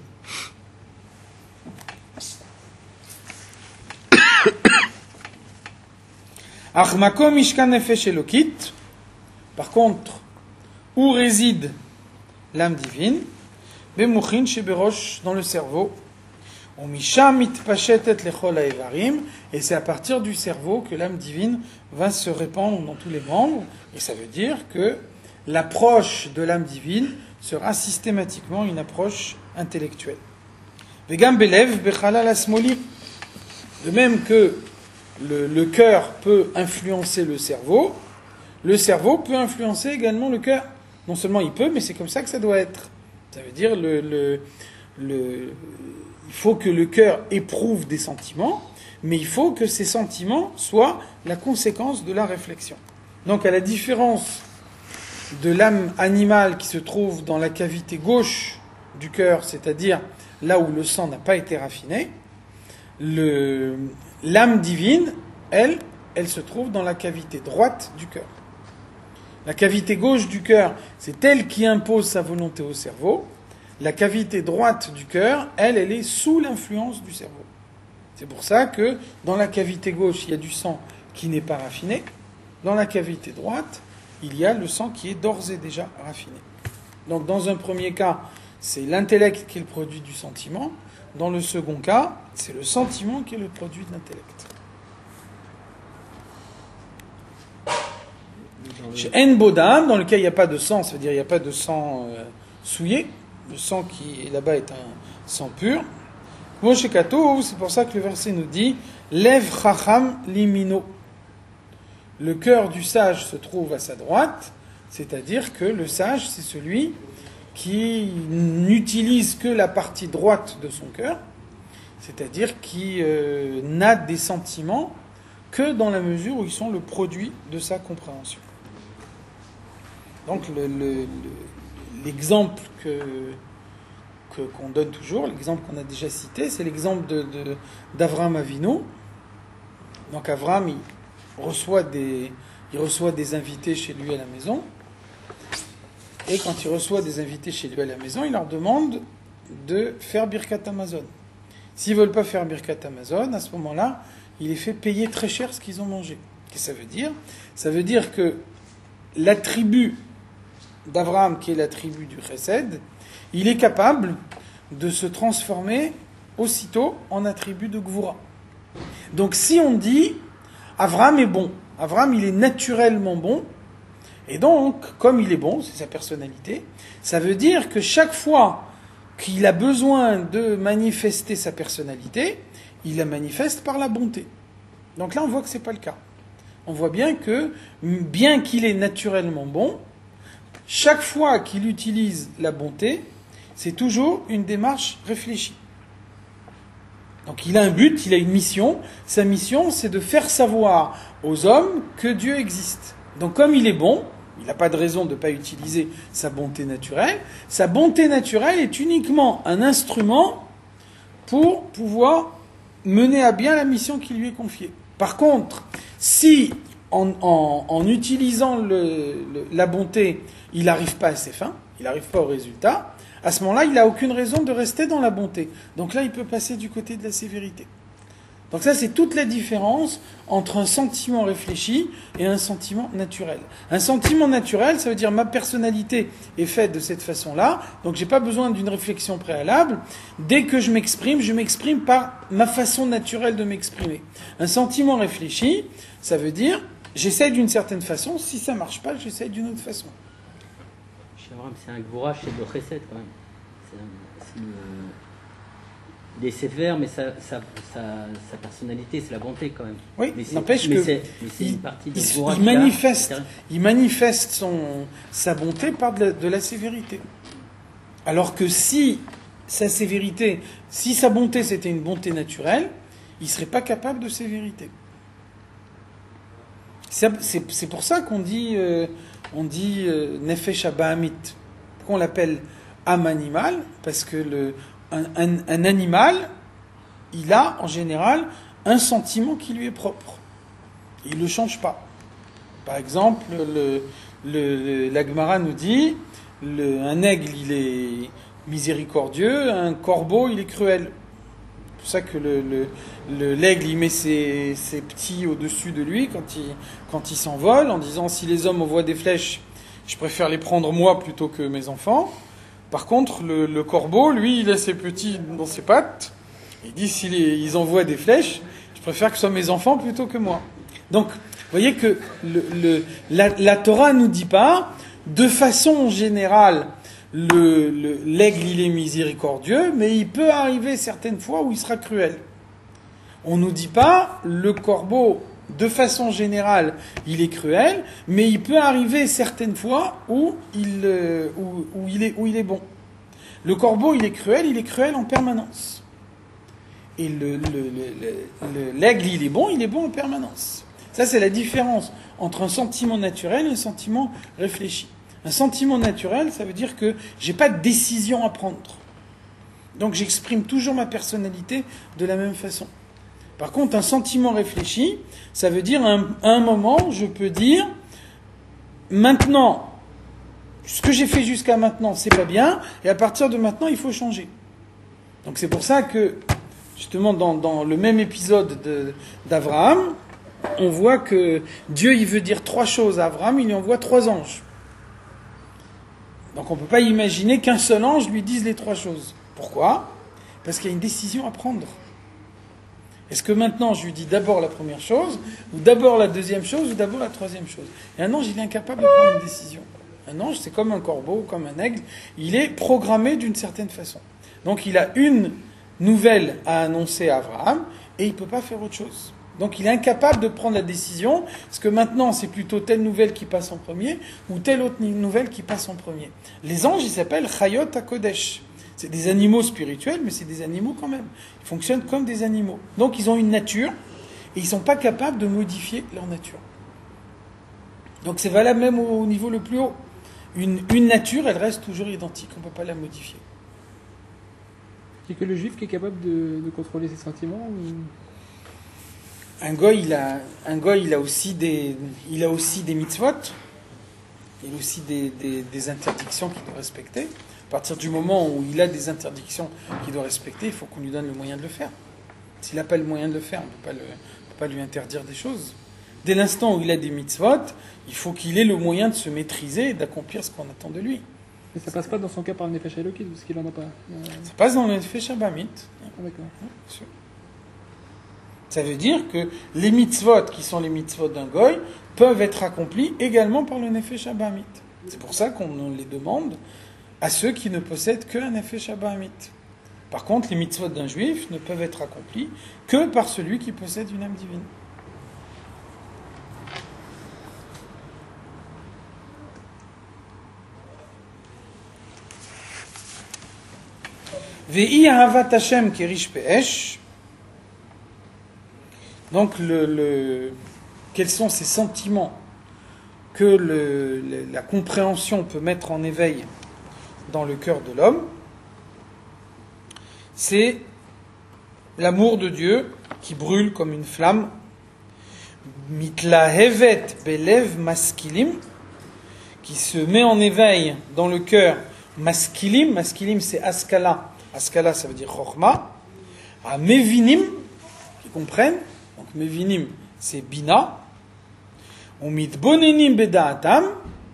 Achmakom Mishkan Nefesh Elokit. Par contre, où réside l'âme divine? Bemuchin Sheberosh, dans le cerveau. Umisham mitpashetet lechol haevarim, et c'est à partir du cerveau que l'âme divine va se répandre dans tous les membres, et ça veut dire que l'approche de l'âme divine sera systématiquement une approche intellectuelle. Vegam belev bechalal asmoli. De même que le cœur peut influencer le cerveau peut influencer également le cœur. Non seulement il peut, mais c'est comme ça que ça doit être. Ça veut dire il faut que le cœur éprouve des sentiments, mais il faut que ces sentiments soient la conséquence de la réflexion. Donc à la différence de l'âme animale qui se trouve dans la cavité gauche du cœur, c'est-à-dire là où le sang n'a pas été raffiné, l'âme divine, elle se trouve dans la cavité droite du cœur. La cavité gauche du cœur, c'est elle qui impose sa volonté au cerveau. La cavité droite du cœur, elle est sous l'influence du cerveau. C'est pour ça que dans la cavité gauche, il y a du sang qui n'est pas raffiné. Dans la cavité droite, il y a le sang qui est d'ores et déjà raffiné. Donc dans un premier cas, c'est l'intellect qui est le produit du sentiment. Dans le second cas, c'est le sentiment qui est le produit de l'intellect. Chez En Bodam, dans lequel il n'y a pas de sang, ça veut dire il n'y a pas de sang souillé, le sang qui là-bas est un sang pur. Moshe Katou, c'est pour ça que le verset nous dit Lev Chacham Limino. le cœur du sage se trouve à sa droite, c'est-à-dire que le sage, c'est celui qui n'utilise que la partie droite de son cœur, c'est-à-dire qui n'a des sentiments que dans la mesure où ils sont le produit de sa compréhension. Donc l'exemple qu'on donne toujours, l'exemple qu'on a déjà cité, c'est l'exemple d'Avraham Avinu. Donc Avraham, il reçoit des invités chez lui à la maison. Et quand il reçoit des invités chez lui à la maison, il leur demande de faire Birkat Hamazon. S'ils ne veulent pas faire Birkat Hamazon, à ce moment-là, il les fait payer très cher ce qu'ils ont mangé. Qu'est-ce que ça veut dire ? Ça veut dire que la tribu d'Avraham, qui est la tribu du Chesed, il est capable de se transformer aussitôt en attribut de Gvura. Donc si on dit Avraham est bon, Avraham il est naturellement bon, et donc comme il est bon, c'est sa personnalité, ça veut dire que chaque fois qu'il a besoin de manifester sa personnalité, il la manifeste par la bonté. Donc là on voit que c'est pas le cas. On voit bien que, bien qu'il est naturellement bon, chaque fois qu'il utilise la bonté, c'est toujours une démarche réfléchie. Donc il a un but, il a une mission. Sa mission, c'est de faire savoir aux hommes que Dieu existe. Donc comme il est bon, il n'a pas de raison de ne pas utiliser sa bonté naturelle. Sa bonté naturelle est uniquement un instrument pour pouvoir mener à bien la mission qui lui est confiée. Par contre, si en utilisant la bonté, il n'arrive pas à ses fins, il n'arrive pas au résultat, à ce moment-là, il n'a aucune raison de rester dans la bonté. Donc là, il peut passer du côté de la sévérité. Donc ça, c'est toute la différence entre un sentiment réfléchi et un sentiment naturel. Un sentiment naturel, ça veut dire ma personnalité est faite de cette façon-là, donc j'ai pas besoin d'une réflexion préalable. Dès que je m'exprime par ma façon naturelle de m'exprimer. Un sentiment réfléchi, ça veut dire j'essaie d'une certaine façon, si ça marche pas, j'essaie d'une autre façon. Chez Abraham, c'est un Gvura, c'est le Chesed quand même. Il est sévère, mais sa personnalité, c'est la bonté quand même. Oui, mais n'empêche que c'est une partie de Gvura il manifeste sa bonté par de la sévérité. Alors que si sa bonté c'était une bonté naturelle, il ne serait pas capable de sévérité. C'est pour ça qu'on dit Nefesh Abahamit. Pourquoi on l'appelle âme animale ? Parce que un animal, il a en général un sentiment qui lui est propre. Il ne le change pas. Par exemple, la Gemara nous dit un aigle, il est miséricordieux, un corbeau, il est cruel. C'est pour ça que l'aigle, il met ses petits au-dessus de lui quand il s'envole, en disant si les hommes envoient des flèches, je préfère les prendre moi plutôt que mes enfants. Par contre, le corbeau, lui, il a ses petits dans ses pattes. Il dit s'ils envoient des flèches, je préfère que ce soit mes enfants plutôt que moi. Donc, vous voyez que la Torah nous dit pas, de façon générale, l'aigle, il est miséricordieux, mais il peut arriver certaines fois où il sera cruel. On nous dit pas, le corbeau, de façon générale, il est cruel, mais il peut arriver certaines fois où il est bon. Le corbeau, il est cruel en permanence. Et l'aigle, il est bon en permanence. Ça, c'est la différence entre un sentiment naturel et un sentiment réfléchi. Un sentiment naturel, ça veut dire que j'ai pas de décision à prendre. Donc j'exprime toujours ma personnalité de la même façon. Par contre, un sentiment réfléchi, ça veut dire à un moment, je peux dire maintenant, ce que j'ai fait jusqu'à maintenant, c'est pas bien, et à partir de maintenant, il faut changer. Donc c'est pour ça que, justement, dans le même épisode d'Abraham, on voit que Dieu, il veut dire 3 choses à Abraham, il lui envoie 3 anges. Donc on ne peut pas imaginer qu'un seul ange lui dise les 3 choses. Pourquoi ? Parce qu'il y a une décision à prendre. Est-ce que maintenant je lui dis d'abord la première chose, ou d'abord la deuxième chose, ou d'abord la troisième chose ? Et un ange, il est incapable de prendre une décision. Un ange, c'est comme un corbeau, comme un aigle, il est programmé d'une certaine façon. Donc il a une nouvelle à annoncer à Abraham, et il ne peut pas faire autre chose. Donc il est incapable de prendre la décision, parce que maintenant c'est plutôt telle nouvelle qui passe en premier, ou telle autre nouvelle qui passe en premier. Les anges, ils s'appellent Chayot HaKodesh. C'est des animaux spirituels, mais c'est des animaux quand même. Ils fonctionnent comme des animaux. Donc ils ont une nature, et ils ne sont pas capables de modifier leur nature. Donc c'est valable même au niveau le plus haut. Une nature, elle reste toujours identique, on ne peut pas la modifier. Il n'y a que le juif qui est capable de contrôler ses sentiments ou... Un goy, il a aussi des mitzvot, il a aussi des interdictions qu'il doit respecter. À partir du moment où il a des interdictions qu'il doit respecter, il faut qu'on lui donne le moyen de le faire. S'il n'a pas le moyen de le faire, on ne peut pas lui interdire des choses. Dès l'instant où il a des mitzvot, il faut qu'il ait le moyen de se maîtriser et d'accomplir ce qu'on attend de lui. Mais ça passe pas dans son cas par le Nefesh Elokit, parce qu'il n'en a pas. Ça passe dans le Nefesh Abamit. Ah, d'accord. Ça veut dire que les mitzvot, qui sont les mitzvot d'un goy, peuvent être accomplis également par le Nefesh Abamit. C'est pour ça qu'on les demande à ceux qui ne possèdent qu'un Nefesh Abamit. Par contre, les mitzvot d'un juif ne peuvent être accomplis que par celui qui possède une âme divine. Ve'i ahavat Hashem kerish pe'esh. Donc, quels sont ces sentiments que la compréhension peut mettre en éveil dans le cœur de l'homme? C'est l'amour de Dieu qui brûle comme une flamme. Mitlahevet belev maskilim, qui se met en éveil dans le cœur maskilim. Maskilim, c'est askala. Askala, ça veut dire chorma. À mevinim, qui comprennent. Donc mevinim, c'est bina. Mitbonenim bedaatam,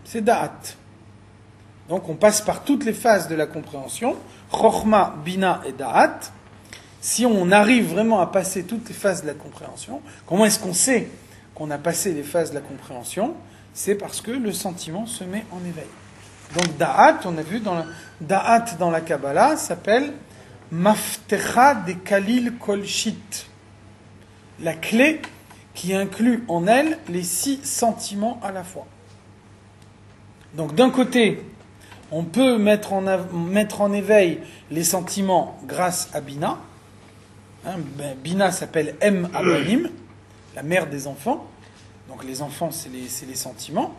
c'est da'at. Donc on passe par toutes les phases de la compréhension. Chorma, bina et da'at. Si on arrive vraiment à passer toutes les phases de la compréhension, comment est-ce qu'on sait qu'on a passé les phases de la compréhension? C'est parce que le sentiment se met en éveil. Donc da'at, on a vu da'at dans la Kabbalah, s'appelle maftecha de kalil kolshit. La clé qui inclut en elle les 6 sentiments à la fois. Donc d'un côté, on peut mettre en éveil les sentiments grâce à Bina. Bina s'appelle Em Abanim, la mère des enfants. Donc les enfants, c'est les sentiments.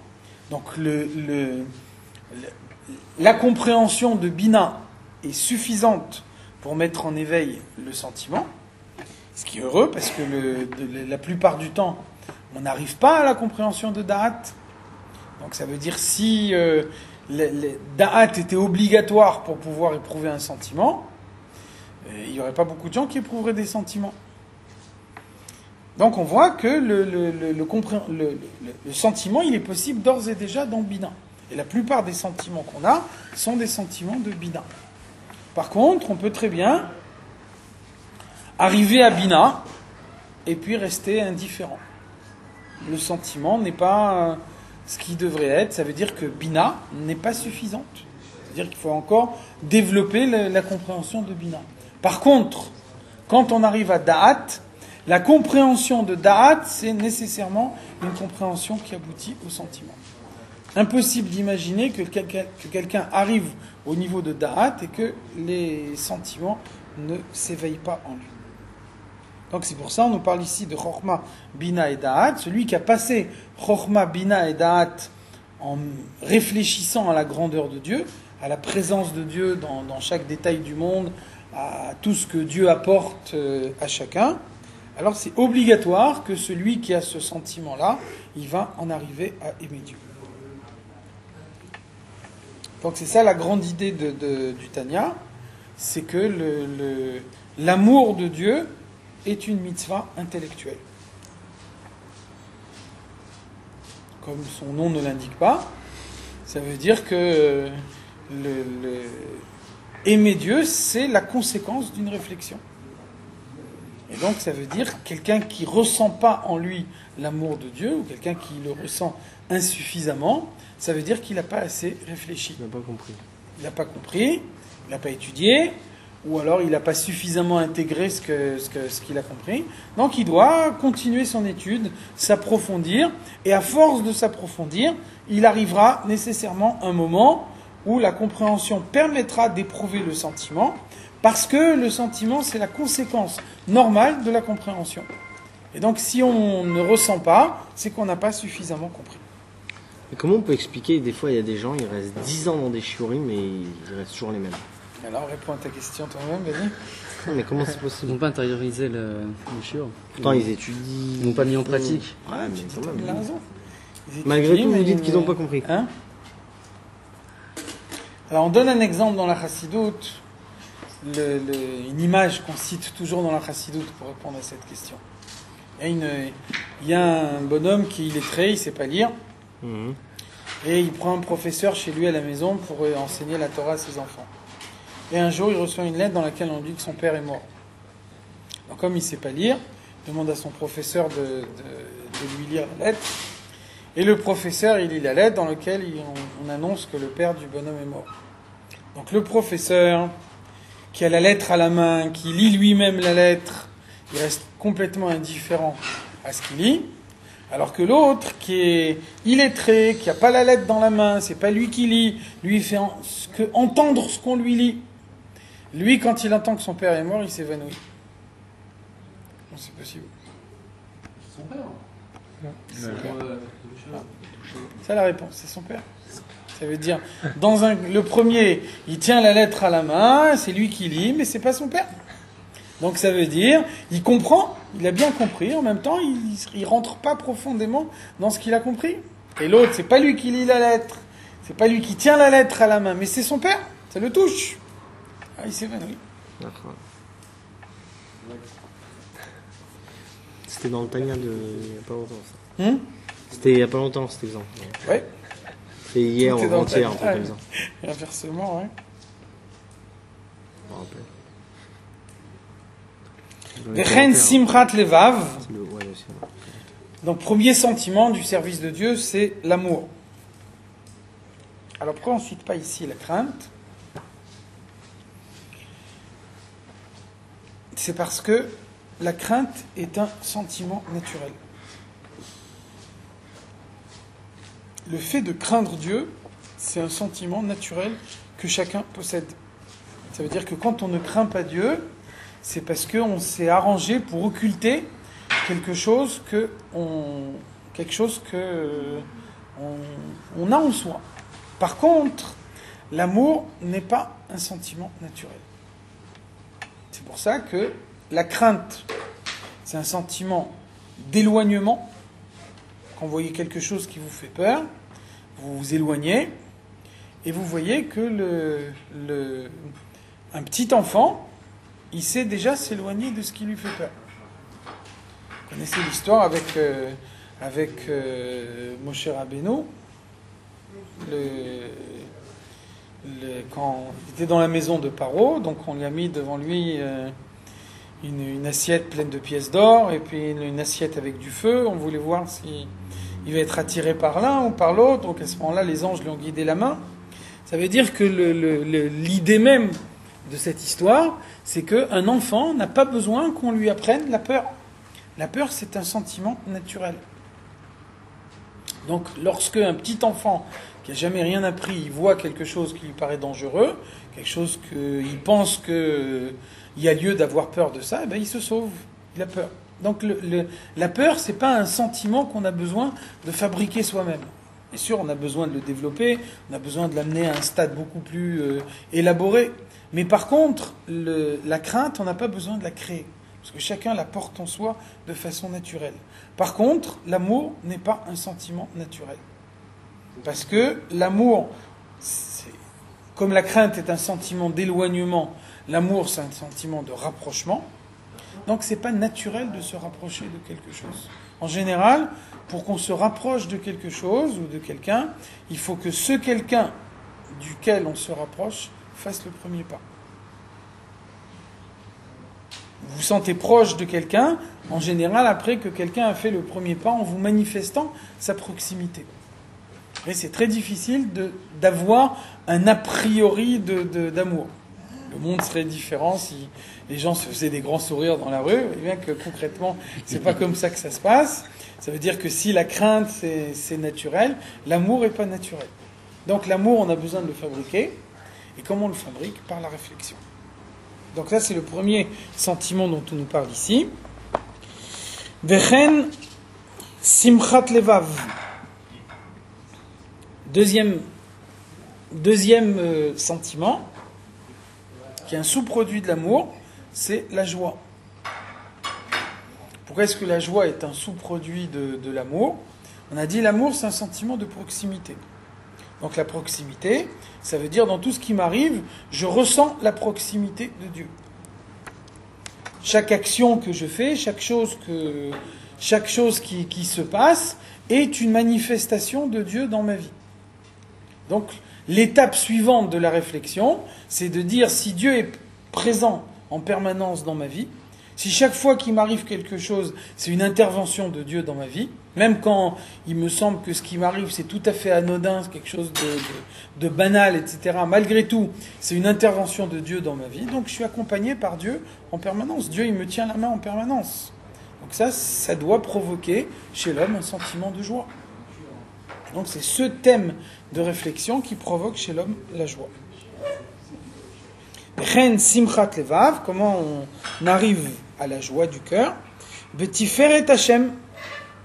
Donc la compréhension de Bina est suffisante pour mettre en éveil le sentiment. Ce qui est heureux, parce que la plupart du temps, on n'arrive pas à la compréhension de Da'at. Donc ça veut dire si Da'at était obligatoire pour pouvoir éprouver un sentiment, il n'y aurait pas beaucoup de gens qui éprouveraient des sentiments. Donc on voit que le sentiment, il est possible d'ores et déjà dans Bina. Et la plupart des sentiments qu'on a sont des sentiments de Bina. Par contre, on peut très bien arriver à Bina et puis rester indifférent. Le sentiment n'est pas ce qui devrait être. Ça veut dire que Bina n'est pas suffisante. C'est-à-dire qu'il faut encore développer la compréhension de Bina. Par contre, quand on arrive à Da'at, la compréhension de Da'at, c'est nécessairement une compréhension qui aboutit au sentiment. Impossible d'imaginer que quelqu'un arrive au niveau de Da'at et que les sentiments ne s'éveillent pas en lui. Donc c'est pour ça on nous parle ici de Chorma, Bina et Da'at. Celui qui a passé Chorma, Bina et Da'at en réfléchissant à la grandeur de Dieu, à la présence de Dieu dans chaque détail du monde, à tout ce que Dieu apporte à chacun, alors c'est obligatoire que celui qui a ce sentiment-là, il va en arriver à aimer Dieu. Donc c'est ça la grande idée du Tanya, c'est que l'amour de Dieu est une mitzvah intellectuelle. Comme son nom ne l'indique pas, ça veut dire que aimer Dieu, c'est la conséquence d'une réflexion. Et donc ça veut dire quelqu'un qui ne ressent pas en lui l'amour de Dieu, ou quelqu'un qui le ressent insuffisamment, ça veut dire qu'il n'a pas assez réfléchi. Il n'a pas compris. Il n'a pas compris, il n'a pas étudié, ou alors il n'a pas suffisamment intégré ce qu'il a compris. Donc il doit continuer son étude, s'approfondir, et à force de s'approfondir, il arrivera nécessairement un moment où la compréhension permettra d'éprouver le sentiment, parce que le sentiment, c'est la conséquence normale de la compréhension. Et donc si on ne ressent pas, c'est qu'on n'a pas suffisamment compris. Mais comment on peut expliquer, des fois il y a des gens, ils restent 10 ans dans des shiurim, mais ils restent toujours les mêmes. Alors réponds à ta question toi-même, vas-y. Non, mais comment c'est Ils possible? n'ont pas intériorisé le shiur. Pourtant ils étudient. Ils n'ont pas mis en pratique. Ouais, mais quand Il a même. raison. Malgré tout, mais vous dites qu'ils n'ont pas compris. Hein? Alors on donne un exemple dans la Chassidoute, une image qu'on cite toujours dans la Chassidoute pour répondre à cette question. Il y a un bonhomme qui est illettré, il ne sait pas lire, Mhm. et il prend un professeur chez lui à la maison pour enseigner la Torah à ses enfants. Et un jour, il reçoit une lettre dans laquelle on lui dit que son père est mort. Donc comme il ne sait pas lire, il demande à son professeur de lui lire la lettre. Et le professeur, il lit la lettre dans laquelle on annonce que le père du bonhomme est mort. Donc le professeur, qui a la lettre à la main, qui lit lui-même la lettre, il reste complètement indifférent à ce qu'il lit. Alors que l'autre, qui est illettré, qui n'a pas la lettre dans la main, c'est pas lui qui lit, lui il fait entendre ce qu'on lui lit. Lui, quand il entend que son père est mort, il s'évanouit. Non, c'est possible. Son père. C'est la réponse, c'est son père. Ça veut dire, le premier, il tient la lettre à la main, c'est lui qui lit, mais c'est pas son père. Donc ça veut dire, il comprend, il a bien compris, en même temps, il rentre pas profondément dans ce qu'il a compris. Et l'autre, c'est pas lui qui lit la lettre, c'est pas lui qui tient la lettre à la main, mais c'est son père, ça le touche. Ah, il s'évanouit. D'accord. C'était dans le Tania il n'y a pas longtemps, ça. C'était il n'y a pas longtemps, cet exemple. Ouais. C'est hier ou C'était dans le avant-hier, un Tania. truc comme ça. Et inversement, ouais. Je me rappelle. Vechen simchat levav. C'est le- ouais, aussi, ouais. Donc, premier sentiment du service de Dieu, c'est l'amour. Alors, pourquoi on ne cite pas ici la crainte? C'est parce que la crainte est un sentiment naturel. Le fait de craindre Dieu, c'est un sentiment naturel que chacun possède. Ça veut dire que quand on ne craint pas Dieu, c'est parce qu'on s'est arrangé pour occulter quelque chose que on a en soi. Par contre, l'amour n'est pas un sentiment naturel. C'est pour ça que la crainte, c'est un sentiment d'éloignement. Quand vous voyez quelque chose qui vous fait peur, vous vous éloignez et vous voyez que un petit enfant, il sait déjà s'éloigner de ce qui lui fait peur. Vous connaissez l'histoire avec Moshe Rabbeinu, quand il était dans la maison de Paro, donc on lui a mis devant lui une assiette pleine de pièces d'or et puis une assiette avec du feu. On voulait voir si il va être attiré par l'un ou par l'autre. Donc à ce moment-là, les anges lui ont guidé la main. Ça veut dire que l'idée même de cette histoire, c'est qu'un enfant n'a pas besoin qu'on lui apprenne la peur. La peur, c'est un sentiment naturel. Donc lorsque un petit enfant qui n'a jamais rien appris, il voit quelque chose qui lui paraît dangereux, quelque chose qu'il pense qu'il y a lieu d'avoir peur de ça, eh bien, il se sauve, il a peur. Donc la peur, c'est pas un sentiment qu'on a besoin de fabriquer soi-même. Bien sûr, on a besoin de le développer, on a besoin de l'amener à un stade beaucoup plus élaboré. Mais par contre, la crainte, on n'a pas besoin de la créer. Parce que chacun la porte en soi de façon naturelle. Par contre, l'amour n'est pas un sentiment naturel. Parce que l'amour, comme la crainte est un sentiment d'éloignement, l'amour c'est un sentiment de rapprochement. Donc c'est pas naturel de se rapprocher de quelque chose. En général, pour qu'on se rapproche de quelque chose ou de quelqu'un, il faut que ce quelqu'un duquel on se rapproche fasse le premier pas. Vous vous sentez proche de quelqu'un, en général, après que quelqu'un a fait le premier pas en vous manifestant sa proximité. Et c'est très difficile d'avoir un a priori d'amour. le monde serait différent si les gens se faisaient des grands sourires dans la rue. Vous voyez bien que concrètement, c'est pas comme ça que ça se passe. Ça veut dire que si la crainte c'est naturel, l'amour est pas naturel. Donc l'amour, on a besoin de le fabriquer. Et comment on le fabrique? Par la réflexion. Donc ça, c'est le premier sentiment dont on nous parle ici. Vechen simchat levav. Deuxième sentiment, qui est un sous-produit de l'amour, c'est la joie. Pourquoi est-ce que la joie est un sous-produit de l'amour? On a dit l'amour, c'est un sentiment de proximité. Donc la proximité, ça veut dire dans tout ce qui m'arrive, je ressens la proximité de Dieu. Chaque action que je fais, chaque chose qui se passe est une manifestation de Dieu dans ma vie. Donc l'étape suivante de la réflexion, c'est de dire si Dieu est présent en permanence dans ma vie, si chaque fois qu'il m'arrive quelque chose, c'est une intervention de Dieu dans ma vie, même quand il me semble que ce qui m'arrive c'est tout à fait anodin, c'est quelque chose de banal, etc. Malgré tout, c'est une intervention de Dieu dans ma vie, donc je suis accompagné par Dieu en permanence. Dieu, il me tient la main en permanence. Donc ça doit provoquer chez l'homme un sentiment de joie. Donc c'est ce thème de réflexion qui provoque chez l'homme la joie. Chen simchat levav, comment on arrive à la joie du cœur? Betiferet Hashem,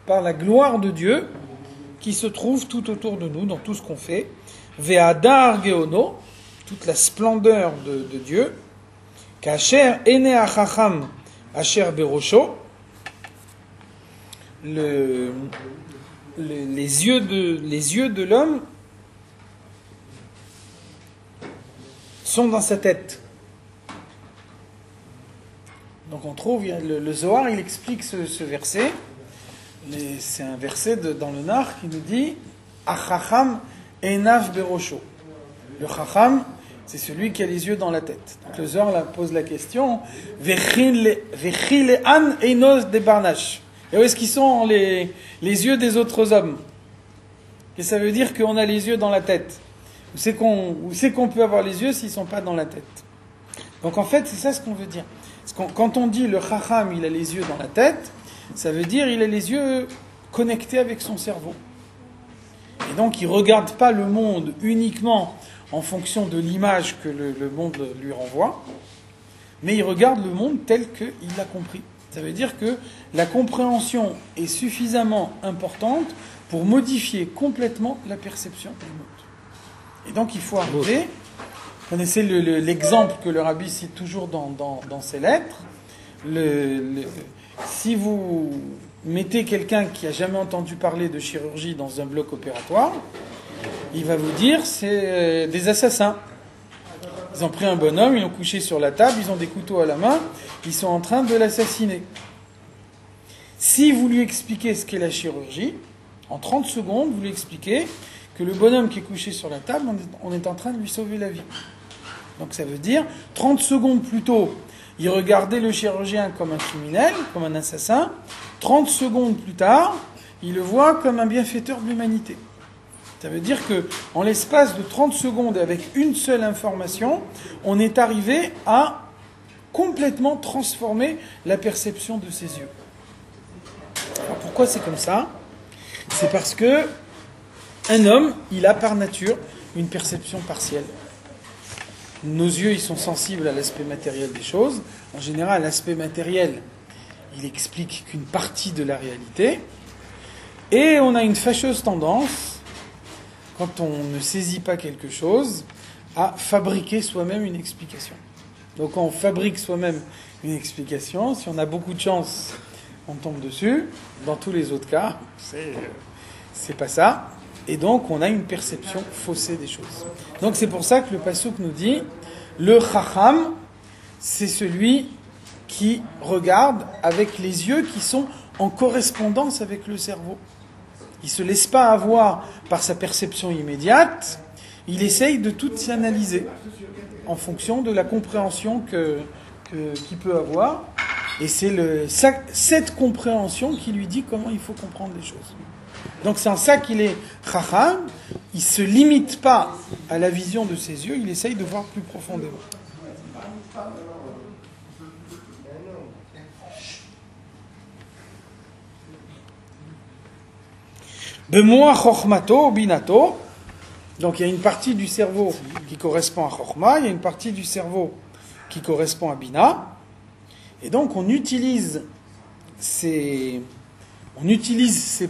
par la gloire de Dieu qui se trouve tout autour de nous, dans tout ce qu'on fait. Ve'adar geono, toute la splendeur de Dieu. Kasher ene achacham asher berosho, les yeux de l'homme sont dans sa tête. Donc on trouve, le Zohar, il explique ce verset. C'est un verset dans le Nar qui nous dit Achacham enav berosho. Le Chacham, c'est celui qui a les yeux dans la tête. Donc le Zohar pose la question Vechilean einos de barnash. Et où est-ce qu'ils sont les yeux des autres hommes? Et ça veut dire qu'on a les yeux dans la tête. Où c'est qu'on peut avoir les yeux s'ils ne sont pas dans la tête? Donc en fait, c'est ça ce qu'on veut dire. Quand on dit le Chacham, il a les yeux dans la tête, ça veut dire il a les yeux connectés avec son cerveau. Et donc il ne regarde pas le monde uniquement en fonction de l'image que le monde lui renvoie, mais il regarde le monde tel qu'il l'a compris. Ça veut dire que la compréhension est suffisamment importante pour modifier complètement la perception du monde. Et donc il faut arriver, vous connaissez l'exemple que le Rabbi cite toujours dans ses lettres, si vous mettez quelqu'un qui n'a jamais entendu parler de chirurgie dans un bloc opératoire, il va vous dire c'est des assassins. Ils ont pris un bonhomme, ils l'ont couché sur la table, ils ont des couteaux à la main, ils sont en train de l'assassiner. Si vous lui expliquez ce qu'est la chirurgie, en 30 secondes, vous lui expliquez que le bonhomme qui est couché sur la table, on est en train de lui sauver la vie. Donc ça veut dire, 30 secondes plus tôt, il regardait le chirurgien comme un criminel, comme un assassin. 30 secondes plus tard, il le voit comme un bienfaiteur de l'humanité. Ça veut dire que, en l'espace de 30 secondes, avec une seule information, on est arrivé à complètement transformer la perception de ses yeux. Alors pourquoi c'est comme ça? C'est parce que un homme, il a par nature une perception partielle. Nos yeux, ils sont sensibles à l'aspect matériel des choses. En général, l'aspect matériel, il explique qu'une partie de la réalité. Et on a une fâcheuse tendance, quand on ne saisit pas quelque chose, à fabriquer soi-même une explication. Donc quand on fabrique soi-même une explication, si on a beaucoup de chance, on tombe dessus. Dans tous les autres cas, c'est pas ça. Et donc on a une perception faussée des choses. Donc c'est pour ça que le passouk nous dit, le chacham, c'est celui qui regarde avec les yeux qui sont en correspondance avec le cerveau. Il ne se laisse pas avoir par sa perception immédiate, il essaye de tout analyser en fonction de la compréhension qu'il peut avoir. Et c'est cette compréhension qui lui dit comment il faut comprendre les choses. Donc c'est en ça qu'il est chacham, il ne se limite pas à la vision de ses yeux, il essaye de voir plus profondément. Bemoa chokhmato binato. Donc il y a une partie du cerveau qui correspond à chokhma, il y a une partie du cerveau qui correspond à bina. Et donc on utilise ces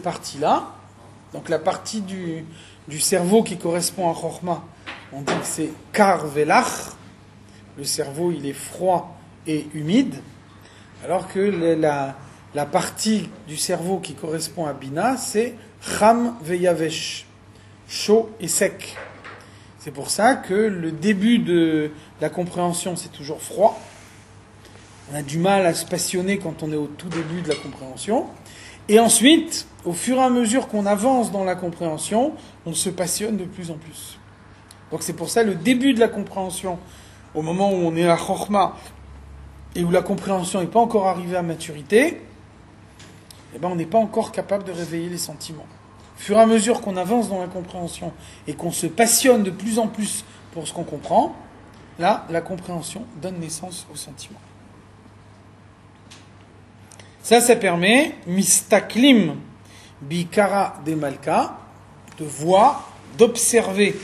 parties-là. Donc la partie du cerveau qui correspond à chokhma, on dit que c'est kar velach. Le cerveau il est froid et humide. Alors que la partie du cerveau qui correspond à bina, c'est cham veyavesh, chaud et sec. C'est pour ça que le début de la compréhension, c'est toujours froid. On a du mal à se passionner quand on est au tout début de la compréhension. Et ensuite, au fur et à mesure qu'on avance dans la compréhension, on se passionne de plus en plus. Donc c'est pour ça le début de la compréhension, au moment où on est à Chokhma, et où la compréhension n'est pas encore arrivée à maturité, eh ben on n'est pas encore capable de réveiller les sentiments. Au fur et à mesure qu'on avance dans la compréhension et qu'on se passionne de plus en plus pour ce qu'on comprend, là, la compréhension donne naissance aux sentiments. Ça permet, mistaklim bikara de malka, de voir, d'observer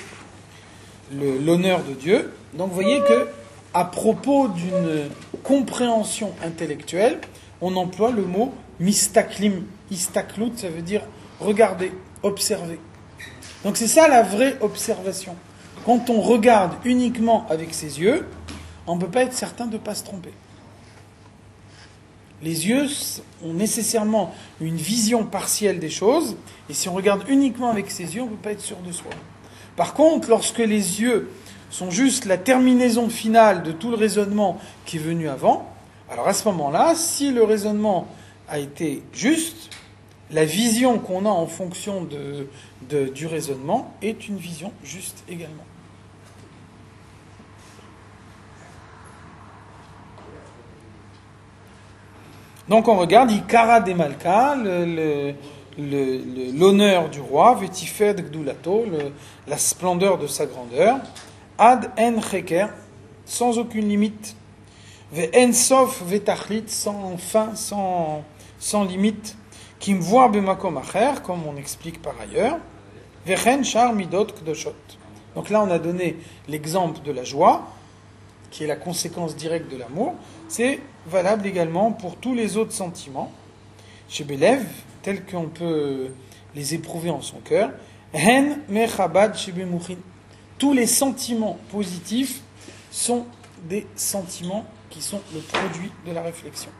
l'honneur de Dieu. Donc vous voyez que à propos d'une compréhension intellectuelle, on emploie le mot mistaklim. Istaklut, ça veut dire regarder, observer. Donc c'est ça la vraie observation. Quand on regarde uniquement avec ses yeux, on ne peut pas être certain de ne pas se tromper. Les yeux ont nécessairement une vision partielle des choses, et si on regarde uniquement avec ses yeux, on ne peut pas être sûr de soi. Par contre, lorsque les yeux sont juste la terminaison finale de tout le raisonnement qui est venu avant, alors à ce moment-là, si le raisonnement a été juste, la vision qu'on a en fonction du raisonnement est une vision juste également. Donc on regarde Ikara de Malka, l'honneur du roi, Vetifed Gdulato, la splendeur de sa grandeur, Ad en Cheker, sans aucune limite, Ve en sof vetachlit, sans fin, sans limite, Kim voir bemakom acher, comme on explique par ailleurs, Vechen char midot kdoshot. Donc là on a donné l'exemple de la joie, qui est la conséquence directe de l'amour. C'est valable également pour tous les autres sentiments, chez Belev, tels qu'on peut les éprouver en son cœur. Hen mechabad chez Bemuchin. Tous les sentiments positifs sont des sentiments qui sont le produit de la réflexion.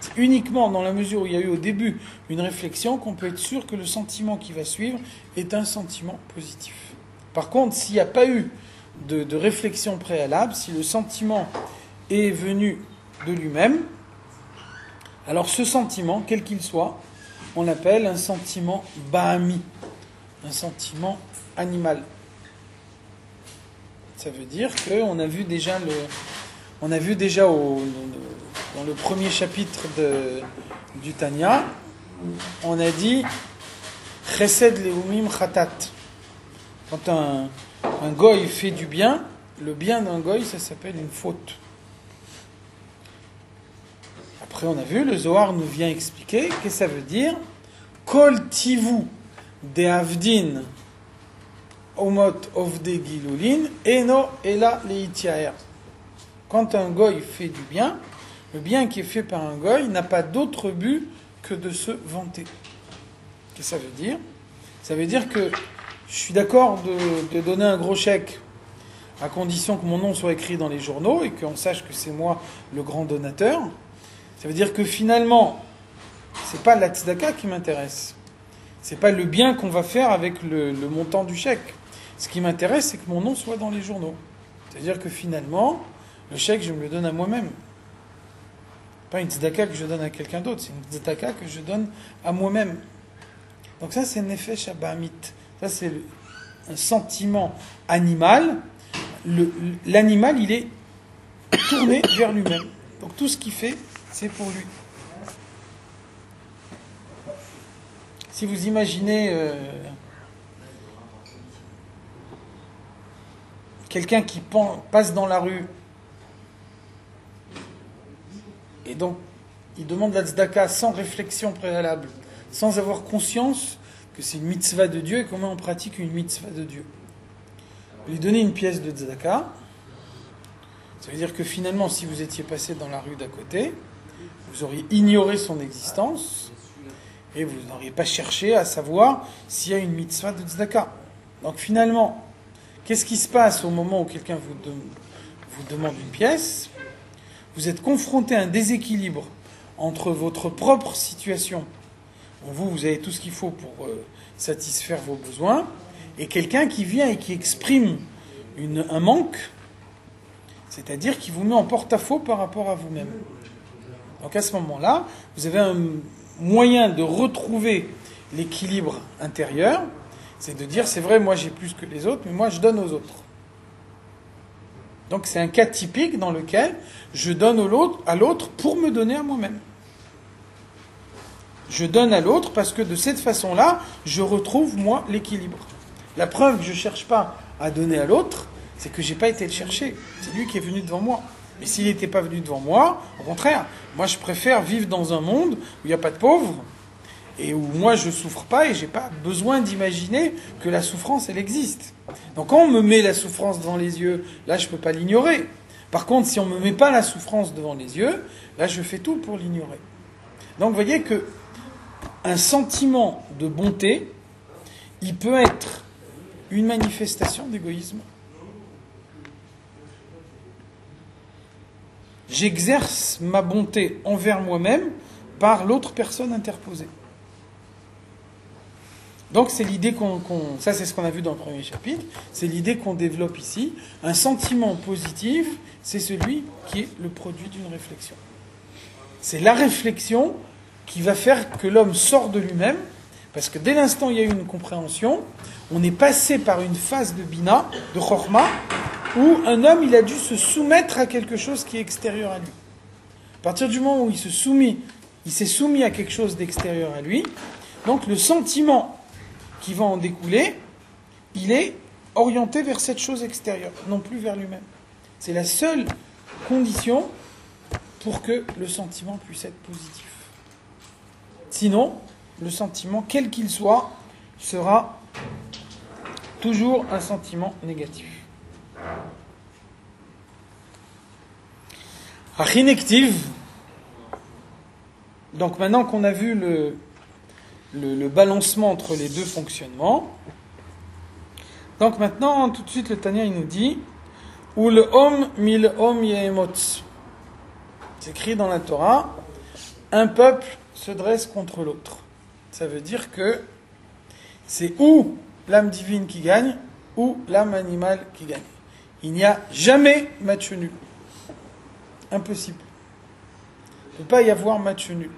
C'est uniquement dans la mesure où il y a eu au début une réflexion qu'on peut être sûr que le sentiment qui va suivre est un sentiment positif. Par contre, s'il n'y a pas eu de réflexion préalable, si le sentiment est venu de lui-même, alors ce sentiment, quel qu'il soit, on l'appelle un sentiment bahami, un sentiment animal. Ça veut dire qu'on a vu déjà dans le premier chapitre du Tanya, on a dit Chesed leumim chatat. Quand un goy fait du bien, le bien d'un goy, ça s'appelle une faute. Après, on a vu, le Zohar nous vient expliquer que ça veut dire Kol tivu de avdin omot ovde gilulin eno ela leitiaer. Quand un goy fait du bien, le bien qui est fait par un goy n'a pas d'autre but que de se vanter. Qu'est-ce que ça veut dire ? Ça veut dire que je suis d'accord de donner un gros chèque à condition que mon nom soit écrit dans les journaux et qu'on sache que c'est moi le grand donateur. Ça veut dire que finalement, c'est pas la tzedaka qui m'intéresse. C'est pas le bien qu'on va faire avec le montant du chèque. Ce qui m'intéresse, c'est que mon nom soit dans les journaux. C'est-à-dire que finalement, le chèque, je me le donne à moi-même. Pas une tzedaka que je donne à quelqu'un d'autre, c'est une tzedaka que je donne à moi-même. Donc ça, c'est nefesh habahamit. Ça, c'est un sentiment animal. L'animal, il est tourné vers lui-même. Donc tout ce qu'il fait, c'est pour lui. Si vous imaginez quelqu'un qui passe dans la rue donc il demande la tzedaka sans réflexion préalable, sans avoir conscience que c'est une mitzvah de Dieu et comment on pratique une mitzvah de Dieu. Lui donner une pièce de tzedaka, ça veut dire que finalement, si vous étiez passé dans la rue d'à côté, vous auriez ignoré son existence et vous n'auriez pas cherché à savoir s'il y a une mitzvah de tzedaka. Donc finalement, qu'est-ce qui se passe au moment où quelqu'un vous demande une pièce? Vous êtes confronté à un déséquilibre entre votre propre situation, où vous avez tout ce qu'il faut pour satisfaire vos besoins, et quelqu'un qui vient et qui exprime un manque, c'est-à-dire qui vous met en porte-à-faux par rapport à vous-même. Donc à ce moment-là, vous avez un moyen de retrouver l'équilibre intérieur, c'est de dire, c'est vrai, moi j'ai plus que les autres, mais moi je donne aux autres. Donc c'est un cas typique dans lequel je donne à l'autre pour me donner à moi-même. Je donne à l'autre parce que de cette façon-là, je retrouve, moi, l'équilibre. La preuve que je ne cherche pas à donner à l'autre, c'est que je n'ai pas été le chercher. C'est lui qui est venu devant moi. Mais s'il n'était pas venu devant moi, au contraire, moi je préfère vivre dans un monde où il n'y a pas de pauvres, et où moi je ne souffre pas et je n'ai pas besoin d'imaginer que la souffrance, elle existe. Donc quand on me met la souffrance devant les yeux, là je ne peux pas l'ignorer. Par contre, si on ne me met pas la souffrance devant les yeux, là je fais tout pour l'ignorer. Donc vous voyez que un sentiment de bonté, il peut être une manifestation d'égoïsme. J'exerce ma bonté envers moi-même par l'autre personne interposée. Donc c'est l'idée ça c'est ce qu'on a vu dans le premier chapitre, c'est l'idée qu'on développe ici. Un sentiment positif, c'est celui qui est le produit d'une réflexion. C'est la réflexion qui va faire que l'homme sort de lui-même, parce que dès l'instant où il y a eu une compréhension, on est passé par une phase de bina, de chorma, où un homme il a dû se soumettre à quelque chose qui est extérieur à lui. À partir du moment où il s'est soumis à quelque chose d'extérieur à lui, donc le sentiment qui va en découler, il est orienté vers cette chose extérieure, non plus vers lui-même. C'est la seule condition pour que le sentiment puisse être positif. Sinon, le sentiment, quel qu'il soit, sera toujours un sentiment négatif. Achinektiv. Donc maintenant qu'on a vu le balancement entre les deux fonctionnements, donc maintenant, tout de suite, le Tanya, il nous dit « Ou le hom mi le hom yehemot ». C'est écrit dans la Torah, un peuple se dresse contre l'autre. Ça veut dire que c'est ou l'âme divine qui gagne, ou l'âme animale qui gagne. Il n'y a jamais match nul. Impossible. Il ne peut pas y avoir match nul.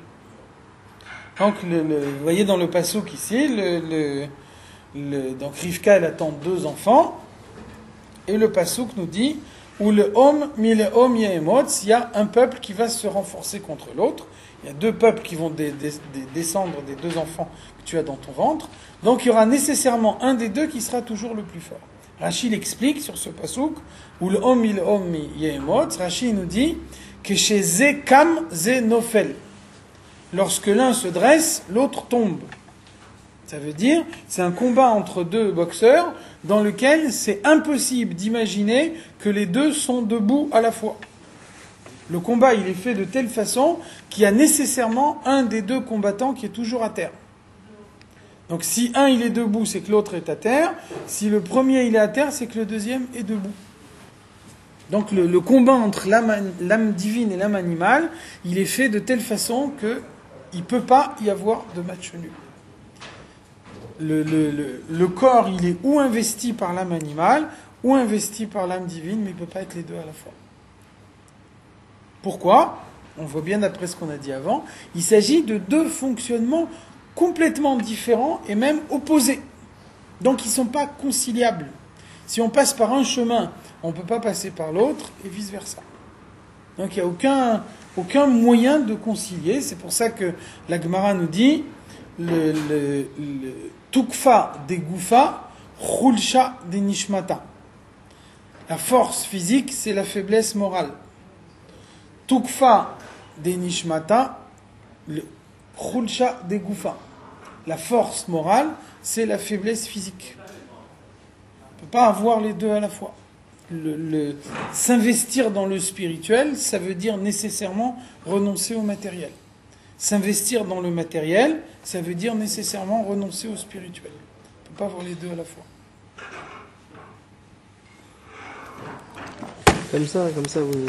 Donc, vous voyez dans le passouk ici, donc Rivka, elle attend 2 enfants, et le passouk nous dit où le homme, mi le homme yehemot, il y a un peuple qui va se renforcer contre l'autre. Il y a 2 peuples qui vont descendre des 2 enfants que tu as dans ton ventre. Donc il y aura nécessairement un des 2 qui sera toujours le plus fort. Rashi l'explique sur ce passouk où le homme, mi le homme yehemot. Rashi nous dit que chez ze kam ze nofel. Lorsque l'un se dresse, l'autre tombe. Ça veut dire, c'est un combat entre 2 boxeurs dans lequel c'est impossible d'imaginer que les 2 sont debout à la fois. Le combat, il est fait de telle façon qu'il y a nécessairement un des 2 combattants qui est toujours à terre. Donc si un il est debout, c'est que l'autre est à terre. Si le premier il est à terre, c'est que le deuxième est debout. Donc le combat entre l'âme divine et l'âme animale, il est fait de telle façon que il ne peut pas y avoir de match nul. Le corps, il est ou investi par l'âme animale, ou investi par l'âme divine, mais il ne peut pas être les 2 à la fois. Pourquoi ? On voit bien d'après ce qu'on a dit avant, il s'agit de 2 fonctionnements complètement différents et même opposés. Donc ils ne sont pas conciliables. Si on passe par un chemin, on ne peut pas passer par l'autre, et vice-versa. Donc il n'y a aucun moyen de concilier. C'est pour ça que la Gemara nous dit le tukfa des goufa, chulcha des nishmata. La force physique, c'est la faiblesse morale. Tukfa des nishmata, le khulsha des goufa. La force morale, c'est la faiblesse physique. On ne peut pas avoir les deux à la fois. S'investir dans le spirituel, ça veut dire nécessairement renoncer au matériel. S'investir dans le matériel, ça veut dire nécessairement renoncer au spirituel. On ne peut pas avoir les deux à la fois. Comme ça, vous...